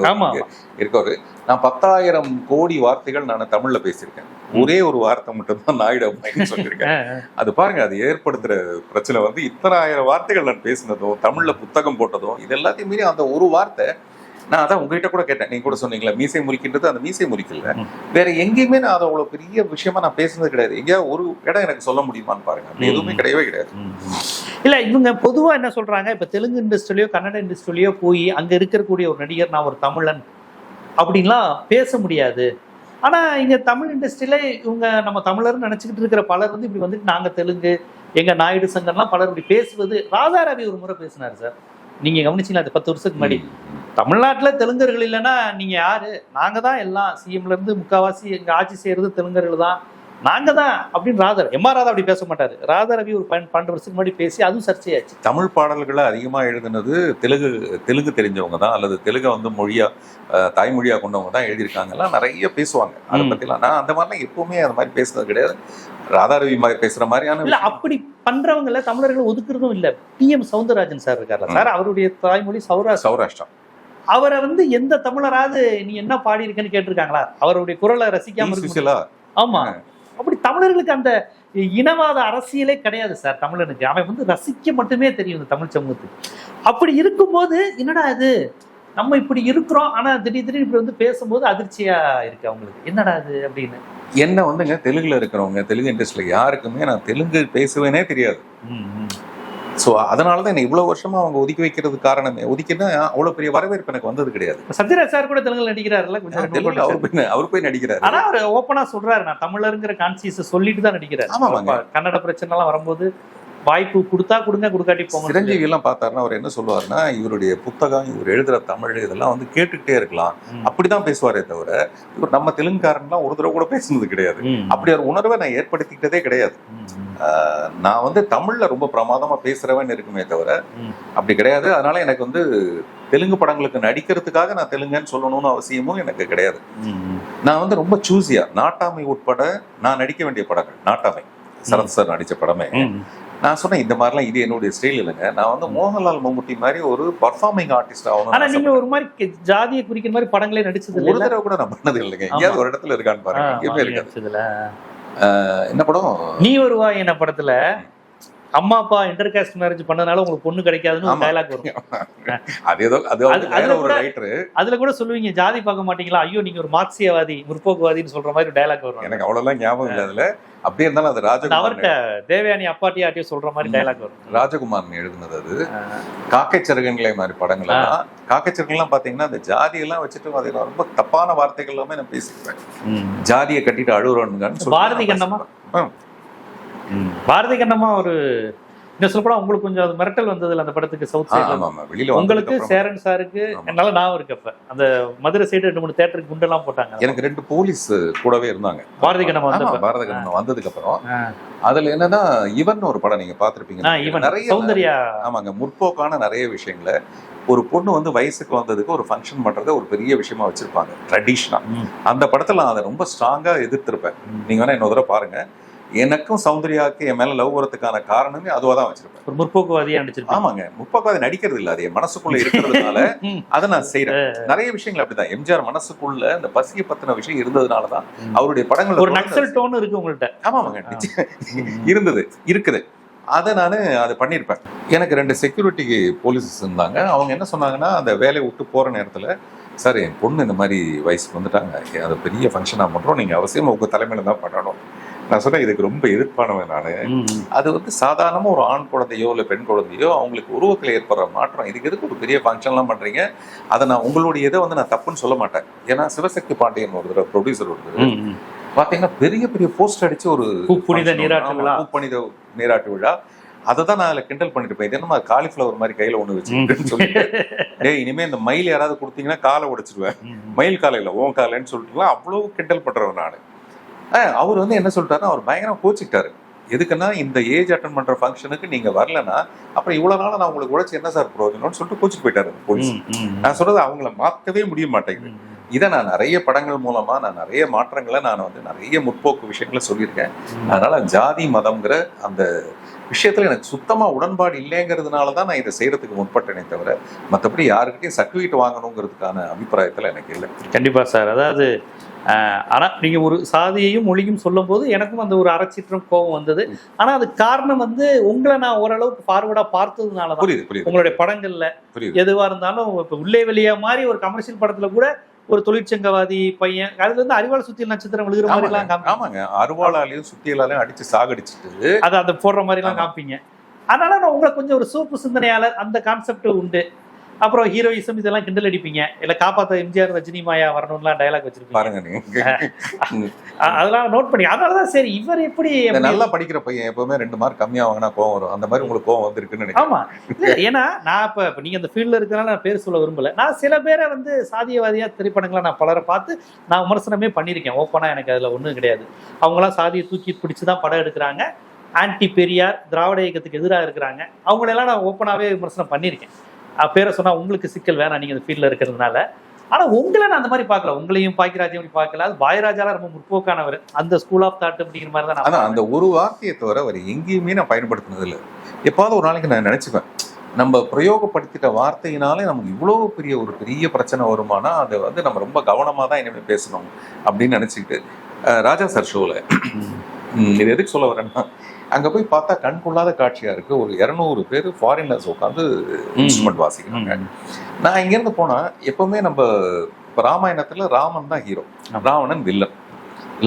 இருக்காரு. நான் 10,000 கோடி வார்த்தைகள் நான் தமிழ்ல பேசியிருக்கேன். ஒரே ஒரு வார்த்தை மட்டும் தான் நாயுடு அப்படின்னு சொல்லியிருக்கேன். அது பாருங்க, அது ஏற்படுத்துற பிரச்சனை வந்து இத்தனை 1000 வார்த்தைகள் நான் பேசினதும், தமிழ்ல புத்தகம் போட்டதும், இது எல்லாத்தையும் மீறி அந்த ஒரு வார்த்தை. நான் அதான் உங்ககிட்ட கூட கேட்டேன், நீங்க கூட சொன்னீங்களா மீசை முறிக்கின்றது, அந்த மீசை முறிக்கல. வேற எங்கேயுமே நான் அதை அவ்வளவு பெரிய விஷயமா நான் பேசுனது கிடையாது. எங்கேயாவது ஒரு இடம் எனக்கு சொல்ல முடியுமான்னு பாருங்க, அப்படி எதுவுமே கிடையவே கிடையாது. இல்ல இவங்க பொதுவா என்ன சொல்றாங்க, இப்ப தெலுங்கு இண்டஸ்ட்ரியிலயோ கன்னட இண்டஸ்ட்ரியிலயோ போய் அங்க இருக்கக்கூடிய ஒரு நடிகர் நான் ஒரு தமிழன் அப்படின்லாம் பேச முடியாது. ஆனா இங்க தமிழ் இண்டஸ்ட்ரியில இவங்க நம்ம தமிழர்னு நினைச்சுக்கிட்டு இருக்கிற பலர் வந்து இப்படி வந்துட்டு நாங்க தெலுங்கு, எங்க நாயுடு சங்கர்லாம் பலர் இப்படி பேசுவது. ராதாரவி ஒரு முறை பேசினாரு சார், நீங்க கவனிச்சீங்களா? அது 10 வருஷத்துக்கு முன்னாடி, தமிழ்நாட்டுல தெலுங்கர்கள் இல்லைன்னா நீங்க யாரு, நாங்க தான் எல்லாம், சிஎம்ல இருந்து முக்காவாசி எங்க ஆட்சி செய்யறது தெலுங்கர்கள் தான், நாங்க தான் அப்படின்னு எம்ஆர் ராதா அப்படி பேச மாட்டாரு. ராதாரவி ஒரு 12 வருஷத்துக்கு முன்னாடி பேசி அதுவும் சர்ச்சையாச்சு. தமிழ் பாடல்களை அதிகமா எழுதுனது தெலுங்கு தெரிஞ்சவங்க தான், அல்லது தெலுங்கை வந்து மொழியா தாய்மொழியா கொண்டவங்க தான் எழுதியிருக்காங்கலாம், நிறைய பேசுவாங்க அதை பத்திலாம். நான் அந்த மாதிரிலாம் எப்பவுமே அந்த மாதிரி பேசுனது கிடையாது. ராதாரவி மாதிரி பேசுற மாதிரியான இல்ல, அப்படி பண்றவங்கள தமிழர்களை ஒதுக்குறதும் இல்ல. PM சவுந்தரராஜன் சார் இருக்காரு சார், அவருடைய தாய்மொழி சௌராஷ்டிரா. அவரை வந்து எந்த தமிழராவது நீ என்ன பாடி இருக்கன்னு கேட்டிருக்காங்களா? அவருடைய குரலை ரசிக்காம இருக்கு. ஆமா, அப்படி தமிழர்களுக்கு அந்த இனவாத அரசியலே கிடையாது சார் தமிழனுக்கு. அவன் வந்து ரசிக்க மட்டுமே தெரியும் இந்த தமிழ் சமூகத்துக்கு. அப்படி இருக்கும்போது என்னடா இது, நம்ம இப்படி இருக்கிறோம், ஆனா திடீர்னு இப்படி வந்து பேசும்போது அதிர்ச்சியா இருக்கு அவங்களுக்கு. என்னடா இது அப்படின்னு. என்ன வந்துங்க, தெலுங்குல இருக்கிறவங்க, தெலுங்கு இண்டஸ்ட்ரியில யாருக்குமே நான் தெலுங்கு பேசுவேனே தெரியாது. ஸோ அதனால தான் என்ன இவ்வளவு வருஷமா அவங்க ஒதுக்கி வைக்கிறது காரணமே. ஒதுக்கினா அவ்வளவு பெரிய வரவேற்பு எனக்கு வந்தது கிடையாது. சத்யராஜ் சார் கூட தெலுங்குல நடிக்கிறாருல்ல, அவர் போய் நடிக்கிறாரு. ஆனா அவர் ஓப்பனா சொல்றாரு, நான் தமிழருங்கிற கான்சியஸ் சொல்லிட்டு தான் நடிக்கிறாரு. கன்னட பிரச்சனை எல்லாம் வரும்போது வாய்ப்பு கொடுத்தா கொடுங்க, கொடுக்காட்டி போங்க. சிரஞ்சீவி எல்லாம் பார்த்தாருன்னா அவர் என்ன சொல்லுவாருன்னா, இவருடைய புத்தகம், இவர் எழுதுற தமிழ் இதெல்லாம் வந்து கேட்டுக்கிட்டே இருக்கலாம், அப்படிதான் பேசுவாரே தவிர இவர் நம்ம தெலுங்குக்காரன்லாம் ஒரு தடவை கூட பேசுனது கிடையாது. அப்படி ஒரு உணர்வை நான் ஏற்படுத்திக்கிட்டதே கிடையாது. நான் வந்து தமிழ்ல ரொம்ப பிரமாதமா பேசுறவன் இருக்குமே தவிர அப்படி கிடையாது. அதனால எனக்கு வந்து தெலுங்கு படங்களுக்கு நடிக்கிறதுக்காக நான் தெலுங்குன்னு சொல்லணும்னு அவசியமும் எனக்கு கிடையாது. நான் வந்து ரொம்ப சூஸியா, நாட்டாமை உட்பட நான் நடிக்க வேண்டிய படங்கள், நாட்டாமை சரத் சார் நடிச்ச படமே, நான் சொன்னேன் இந்த மாதிரிலாம் இது என்னுடைய ஸ்டைல் இல்லைங்க, நான் வந்து மோகன்லால் மம்முட்டி மாதிரி ஒரு பர்ஃபார்மிங் ஆர்டிஸ்ட் ஆகணும். ஆனா நீங்க ஒரு மாதிரி ஜாதியை குறிக்கிற மாதிரி படங்களே நடிச்சது ஒரு தடவை கூட நான் பண்ணது இல்லைங்க. எங்கேயாவது ஒரு இடத்துல இருக்கான்னு பாருங்க, எங்கேயுமே இருக்காது. என்ன படம், நீ வருவா என்ன படத்துல அம்மா அப்பா இன்டர்காஸ்ட் மேரேஜ் பண்ணனால உங்களுக்கு பொண்ணு கிடைக்காதுன்னு ஒரு டயலாக் வரும். அதுல கூட சொல்லுவீங்க ஜாதி பார்க்க மாட்டீங்களா, ஐயோ நீங்க ஒரு மார்க்சியவாதி முற்போக்குவாதின்னு சொல்ற மாதிரி டயலாக் வரும். எனக்கு அவ்வளவுலாம் ஞாபகம் இல்லை அதுல. அப்படியே இருந்தாலும் அது ராஜகுமார், அவர்கிட்ட தேவயானி அப்பாட்டி ஆட்டியோ சொல்ற மாதிரி டயலாக் வரும். ராஜகுமார் எழுதுனது அது. காக்கை சிறகுங்களே மாதிரி படங்கள் எல்லாம், காக்கை சிறகுலாம் பாத்தீங்கன்னா அந்த ஜாதி எல்லாம் வச்சுட்டு அது ரொம்ப தப்பான வார்த்தைகள் எல்லாமே நான் பேசிக்குவேன். ஜாதியை கட்டிட்டு அழுகுறோன்னு பாரதி கண்ணமா, பாரதி கண்ணமா ஒரு என்ன சொல்லப்போனா உங்களுக்கு கொஞ்சம் அது மிரட்டல் வந்ததுல அந்த படத்துக்கு சவுத் சைடுல உங்களுக்கு, சேரன் சாருக்கு என்னால நான் இருக்கப்ப அந்த மதுரை சைடு 2-3 தியேட்டருக்கு குண்டெல்லாம் போட்டாங்க. எனக்கு 2 போலீஸ் கூடவே இருந்தாங்க பாரதி கண்ணமா பாரதி கண்ணமா வந்ததுக்கு அப்புறம். அதுல என்னன்னா இவன் ஒரு படம் நீங்க பாத்திருப்பீங்க, நிறைய சௌந்தர்யா. ஆமாங்க, முற்போக்கான நிறைய விஷயங்களை ஒரு பொண்ணு வந்து வயசுக்கு வந்ததுக்கு ஒரு ஃபங்க்ஷன் பண்றத ஒரு பெரிய விஷயமா வச்சிருப்பாங்க ட்ரெடிஷனா. அந்த படத்துல நான் அதை ரொம்ப ஸ்ட்ராங்கா எதிர்த்திருப்பேன். நீங்க வேணா இன்னொரு தடவை பாருங்க. எனக்கும் சௌந்தர்யாவுக்கு என் மேல லவ் வரதுக்கான காரணமே அதுவா தான் வச்சிருப்பேன். ஒரு முற்போக்குவாதியா நடிச்சிருப்பேன். ஆமாங்க, முற்போக்குவாதி நடிக்கிறது இல்ல, அது என் மனசுக்குள்ள இருக்கிறதுனால அதை நான் செய்யறேன். நிறைய விஷயங்கள் அப்படிதான். எம்ஜிஆர் மனசுக்குள்ள அந்த பசியை பத்தின விஷயம் இருந்ததுனாலதான் அவருடைய படங்கள் ஒரு நக்சல் டோன் இருக்கு உங்கள்கிட்ட. ஆமாங்க, இருக்குது. அதை நான் அதை பண்ணியிருப்பேன். எனக்கு 2 செக்யூரிட்டி போலீஸ் இருந்தாங்க. அவங்க என்ன சொன்னாங்கன்னா, அந்த வேலையை விட்டு போற நேரத்துல, சார் என் பொண்ணு இந்த மாதிரி வயசுக்கு வந்துட்டாங்க, அதை பெரிய ஃபங்க்ஷனாக பண்றோம், நீங்க அவசியம் உங்க தலைமையில தான் பண்ணணும். நான் சொன்னேன் இதுக்கு ரொம்ப எதிர்ப்பானவன் நான். அது வந்து சாதாரணமா ஒரு ஆண் குழந்தையோ இல்லை பெண் குழந்தையோ அவங்களுக்கு உருவத்தில் ஏற்படுற மாற்றம், இதுக்கு எதுக்கு ஒரு பெரிய ஃபங்க்ஷன்லாம் பண்றீங்க? அதை நான் உங்களுடைய இதை வந்து நான் தப்புன்னு சொல்ல மாட்டேன். ஏன்னா சிவசக்தி பாண்டியன் ஒருத்தர் ப்ரொடியூசர் ஒருத்தர் பாத்தீங்கன்னா பெரிய பெரிய போஸ்ட் அடிச்சு ஒரு புனித நீராட்டு விழா, அதை தான் நான் அதில் கிண்டல் பண்ணிட்டு போய், என்னமா காலிஃபிளவர் மாதிரி கையில ஒண்ணு வச்சுக்கிட்டுன்னு சொல்லிட்டு, டேய் இனிமே இந்த மயில் யாராவது கொடுத்தீங்கன்னா காலை உடைச்சிடுவேன், மயில் காலையில ஓன் காலைன்னு சொல்லிட்டுலாம் அவ்வளவு கிண்டல் பண்றவன் நான். அவர் வந்து என்ன சொல்லிட்டாருன்னா, அவர் பயங்கரம் கோச்சிக்கிட்டாரு. எதுக்குன்னா, இந்த ஏஜ் அட்டன் பண்ற ஃபங்க்ஷனுக்கு நீங்க வரலன்னா அப்புறம் இவ்வளவு நாள நான் உங்களுக்கு உழைச்சி என்ன சார் பிரயோஜனம்னு சொல்லிட்டு கோச்சிட்டு போயிட்டாரு போலீஸ். நான் சொல்றது அவங்கள மாற்றவே முடிய மாட்டேங்குது. இதை நான் நிறைய படங்கள் மூலமா நான் நிறைய மாற்றங்களை நான் வந்து நிறைய முற்போக்கு விஷயங்களை சொல்லியிருக்கேன். அதனால ஜாதி மதம்ங்கிற அந்த விஷயத்துல எனக்கு சுத்தமா உடன்பாடு இல்லைங்கிறதுனாலதான் நான் இதை செய்யறதுக்கு முற்பட்டேனே தவிர மற்றபடி யாருக்கிட்டையும் சர்டிஃபிகேட் வாங்கணுங்கிறதுக்கான அபிப்பிராயத்துல எனக்கு இல்லை. கண்டிப்பா சார். அதாவது ஆனா நீங்க ஒரு சாதியையும் மொழியும் சொல்லும் போது எனக்கும் அந்த ஒரு அறச்சீற்றம் கோபம் வந்தது. ஆனா அது காரணம் வந்து உங்களை நான் ஓரளவுக்கு ஃபார்வர்டா பார்த்ததுனாலதான். புரியுது. உங்களுடைய படங்கள்ல எதுவா இருந்தாலும் இப்ப உள்ளே வெளியே மாதிரி ஒரு கமர்ஷியல் படத்துல கூட ஒரு தொழிற்சங்கவாதி பையன், அதுல இருந்து அரிவாள் சுத்தியல் நட்சத்திரம் விழுகிற மாதிரி எல்லாம். ஆமாங்க, அருவாளாலையும் சுத்தியலாலையும் அடிச்சு சாகடிச்சுட்டு அதை அந்த போடுற மாதிரி எல்லாம் காமிப்பீங்க. அதனால நான் உங்களை கொஞ்சம் ஒரு சோப்பு சிந்தனையாளர் அந்த கான்செப்ட் உண்டு. அப்புறம் ஹீரோயிசம் இதெல்லாம் கிண்டல் அடிப்பீங்க, இல்ல காப்பாத்த எம்ஜிஆர் ரஜினி மாயா வரணும்லாம் டயலாக் வச்சிருப்பீங்க பாருங்க நீங்க. அதெல்லாம் நோட் பண்ணி, அதனாலதான் சரி இவர் எப்படி நல்லா படிக்கிற பையன் எப்பவுமே 2 மார்க் கம்மியா வாங்கினா கோவம் வரும், அந்த மாதிரி உங்களுக்கு கோவம் வந்திருக்குன்னு நினைக்கிறேன். ஆமா, ஏன்னா நான் இப்ப நீங்க அந்த ஃபீல்ட்ல இருக்கிறனால நான் பேர் சொல்ல விரும்பல. நான் சில பேரை வந்து சாதியவாதியா திரைப்படங்களை நான் பலரை பார்த்து நான் விமர்சனமே பண்ணியிருக்கேன். ஓப்பனா எனக்கு அதுல ஒண்ணும் கிடையாது. அவங்களாம் சாதியை தூக்கி பிடிச்சுதான் படம் எடுக்கிறாங்க, ஆன்டி பெரியார் திராவிட இயக்கத்துக்கு எதிராக இருக்கிறாங்க, அவங்களெல்லாம் நான் ஓப்பனாவே விமர்சனம் பண்ணியிருக்கேன். பேரை சொன்னா உங்களுக்கு சிக்கல் வேணாம் நீங்க அந்த ஃபீல்ட்ல இருக்கிறதுனால. ஆனா உங்களை நான் அந்த மாதிரி பார்க்கல, உங்களையும் பாக்கியராஜையும் அப்படி பார்க்கல. அது பாயராஜாலாம் ரொம்ப முற்போக்கானவர், அந்த ஸ்கூல் ஆஃப் தாட் அப்படிங்கிற மாதிரி தான். ஆனா அந்த ஒரு வார்த்தையை தவிர அவர் எங்கேயுமே நான் பயன்படுத்தினது இல்லை. எப்பாவது ஒரு நாளைக்கு நான் நினைச்சுப்பேன், நம்ம பிரயோகப்படுத்திட்ட வார்த்தையினாலே நமக்கு இவ்வளவு பெரிய ஒரு பெரிய பிரச்சனை வருமானா அதை வந்து நம்ம ரொம்ப கவனமா தான் இனிமேல் பேசணும் அப்படின்னு நினைச்சுக்கிட்டு ராஜா சார் ஷோல இது எதுக்கு சொல்ல வரேன்னா, அங்க போய் பார்த்தா கண்கொள்ளாத காட்சியா இருக்கு. ஒரு 200 பேர் ஃபாரினர்ஸ் உட்காந்து இன்ஸ்ட்ருமெண்ட் வாசிக்கிறாங்க. நான் இங்க இருந்து போனா எப்பவுமே நம்ம இப்ப ராமாயணத்துல ராமன் தான் ஹீரோ, ராவணன் வில்லன்.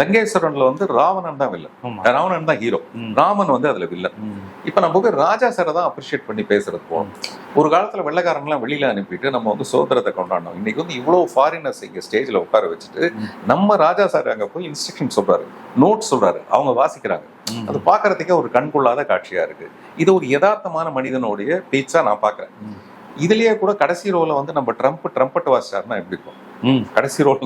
லங்கேஸ்வரன்ல வந்து ராவணன் தான் வில்லன், ஆமா. ராவணன் தான் ஹீரோ, ம். ராமன் வந்து அதுல வில்லன். ம். இப்ப நம்ம போய் ராஜா சாரை தான் அப்ரிஷியேட் பண்ணி பேசுறது போகணும். ஒரு காலத்துல வெள்ளைக்காரங்களாம் வெளியில அனுப்பிட்டு நம்ம வந்து சுதந்திரத்தை கொண்டாடணும். இன்னைக்கு வந்து இவ்வளவு ஃபாரினர்ஸ் இங்க ஸ்டேஜ்ல உட்கார வச்சுட்டு நம்ம ராஜா சார் அங்க போய் இன்ஸ்ட்ரக்ஷன் சொல்றாரு, நோட் சொல்றாரு, அவங்க வாசிக்கிறாங்க. அது பாக்குறதுக்கே ஒரு கண்கொள்ளாத காட்சியா இருக்கு. இது ஒரு யதார்த்தமான மனிதனுடைய பேச்சா நான் பாக்குறேன். இதுலயே கூட கடைசி ரோல வந்து நம்ம ட்ரம்பட் வாசிச்சாருன்னா எப்படி இருக்கும்? கடைசி ரோல்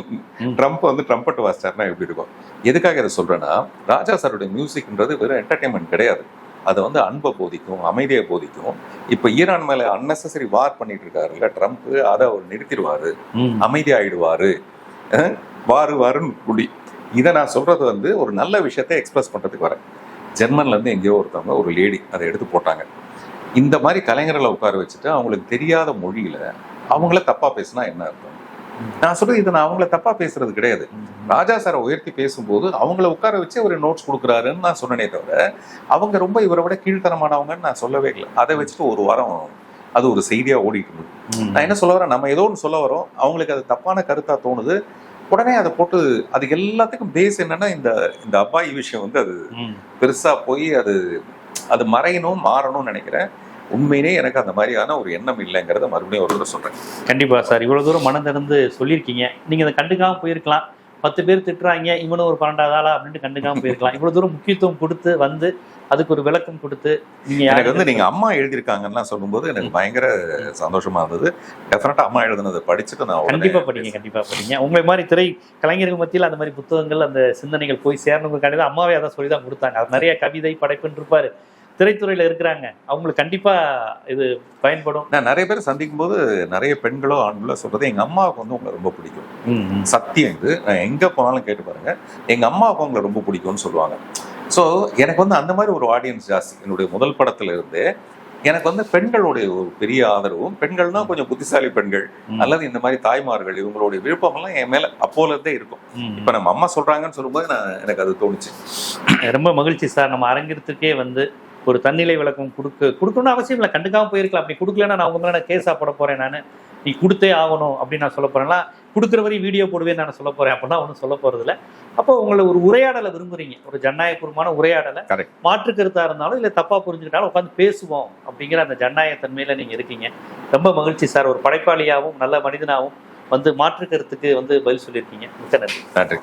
ட்ரம்ப் வந்து ட்ரம்பட் வாசிச்சாருன்னா எப்படி இருக்கும்? எதுக்காக இதை சொல்றேன்னா, ராஜா சாருடைய மியூசிக்ன்றது வெறும் என்டர்டைன்மெண்ட் கிடையாது. அது வந்து அன்பை போதிக்கும், அமைதியை போதிக்கும். இப்ப ஈரான் மேல அன்னெசரி வார் பண்ணிட்டு இருக்காருல்ல ட்ரம்ப், அதை அவர் நிறுத்திடுவாரு, அமைதியாயிடுவாரு, வாருன்னு குடி. இதை நான் சொல்றது வந்து ஒரு நல்ல விஷயத்தை எக்ஸ்பிரஸ் பண்றதுக்கு வரேன். ஜெர்மன்ல இருந்து எங்கேயோ ஒருத்தவங்க ஒரு லேடி அதை எடுத்து போட்டாங்க. இந்த மாதிரி கலைஞர்களை உட்கார வச்சுட்டு அவங்களுக்கு தெரியாத மொழியில அவங்கள தப்பா பேசினா என்ன அர்த்தம்? நான் சொல்றது இதை நான் அவங்கள தப்பா பேசுறது கிடையாது. ராஜா சாரை உயர்த்தி பேசும்போது அவங்கள உட்கார வச்சு ஒரு நோட்ஸ் கொடுக்குறாருன்னு நான் சொன்னனே தவிர அவங்க ரொம்ப இவரை விட கீழ்த்தனமானவங்கன்னு நான் சொல்லவே இல்லை. அதை வச்சுட்டு ஒரு வாரம் அது ஒரு செய்தியா ஓடிட்டு இருந்தது. நான் என்ன சொல்ல வரேன், நம்ம ஏதோ ஒன்று சொல்ல வரோம், அவங்களுக்கு அது தப்பான கருத்தா தோணுது, உடனே அதை போட்டு அது எல்லாத்துக்கும் பேஸ் என்னன்னா இந்த அப்பாயி விஷயம் வந்து அது பெருசா போய் அது மறையணும் மாறணும்னு நினைக்கிறேன். உண்மையிலே எனக்கு அந்த மாதிரியான ஒரு எண்ணம் இல்லைங்கிறத மறுபடியும் ஒரு தடவை சொல்றேன். கண்டிப்பா சார், இவ்வளவு தூரம் மனம் திறந்து சொல்லியிருக்கீங்க. நீங்க அதை கண்டுக்காம போயிருக்கலாம். 10 பேர் திட்டுறாங்க, இவனும் ஒரு 12வது ஆளா அப்படின்ட்டு கண்டுக்காம போயிருக்கலாம். இவ்வளவு தூரம் முக்கியத்துவம் கொடுத்து வந்து அதுக்கு ஒரு விளக்கம் கொடுத்து எனக்கு வந்து நீங்க அம்மா எழுதியிருக்காங்கன்னா சொல்லும்போது எனக்கு பயங்கர சந்தோஷமா இருந்தது. டெஃபினட்டா அம்மா எழுதுனதை படிச்சுட்டு நான் கண்டிப்பா படிங்க. உங்களை மாதிரி திரை கலைஞர்கள் மத்தியில் அந்த மாதிரி புத்தகங்கள், அந்த சிந்தனைகள் போய் சேரணுங்கிறக்காண்டி தான் அம்மாவே அதை சொல்லி தான் கொடுத்தாங்க. அது நிறைய கவிதை படைப்புன்னு இருப்பாரு, திரைத்துறையில இருக்கிறாங்க, அவங்களுக்கு கண்டிப்பா இது பயன்படும். நான் நிறைய பேர் சந்திக்கும் போது நிறைய பெண்களோ ஆண்களோ சொல்றது எங்க அம்மாவுக்கு வந்து உங்களை ரொம்ப பிடிக்கும். சத்தியம் இது, நான் எங்க போனாலும் கேட்டு பாருங்க, எங்க அம்மாவுக்கு உங்களை ரொம்ப பிடிக்கும்னு சொல்லுவாங்க. ஸோ எனக்கு வந்து அந்த மாதிரி ஒரு ஆடியன்ஸ் ஜாஸ்தி. என்னுடைய முதல் படத்துல இருந்து எனக்கு வந்து பெண்களுடைய ஒரு பெரிய ஆதரவும், பெண்கள்னா கொஞ்சம் புத்திசாலி பெண்கள் அல்லது இந்த மாதிரி தாய்மார்கள், இவங்களுடைய விருப்பங்கள்லாம் என் மேல அப்போல இருந்தே இருக்கும். இப்ப நம்ம அம்மா சொல்றாங்கன்னு சொல்லும்போது எனக்கு அது தோணுச்சு. ரொம்ப மகிழ்ச்சி சார். நம்ம அரங்கிடத்துக்கே வந்து ஒரு தன்னிலை விளக்கம் கொடுக்கணும்னு அவசியம் இல்லை, கண்டுக்காம போயிருக்கலாம். அப்படி கொடுக்கலன்னா நான் உங்க மேலே கேஸா போட போறேன், நான் நீ கொடுத்தே ஆகணும் அப்படின்னு நான் சொல்ல போறேன்னா, கொடுக்குற வரையும் வீடியோ போடுவேன்னு நான் சொல்ல போறேன் அப்படின்னா ஒன்றும் சொல்ல போறது இல்லை. அப்போ உங்களை ஒரு உரையாடலை விரும்புறீங்க, ஒரு ஜனநாயகபூர்வமான உரையாடலை. மாற்று கருத்தா இருந்தாலும் இல்லை தப்பா புரிஞ்சுக்கிட்டாலும் உட்காந்து பேசுவோம் அப்படிங்கிற அந்த ஜனநாயக தன்மையில நீங்க இருக்கீங்க. ரொம்ப மகிழ்ச்சி சார். ஒரு படைப்பாளியாகவும் நல்ல மனிதனாகவும் வந்து மாற்று கருத்துக்கு வந்து பதில் சொல்லியிருக்கீங்க. மிக்க நன்றி. நன்றி.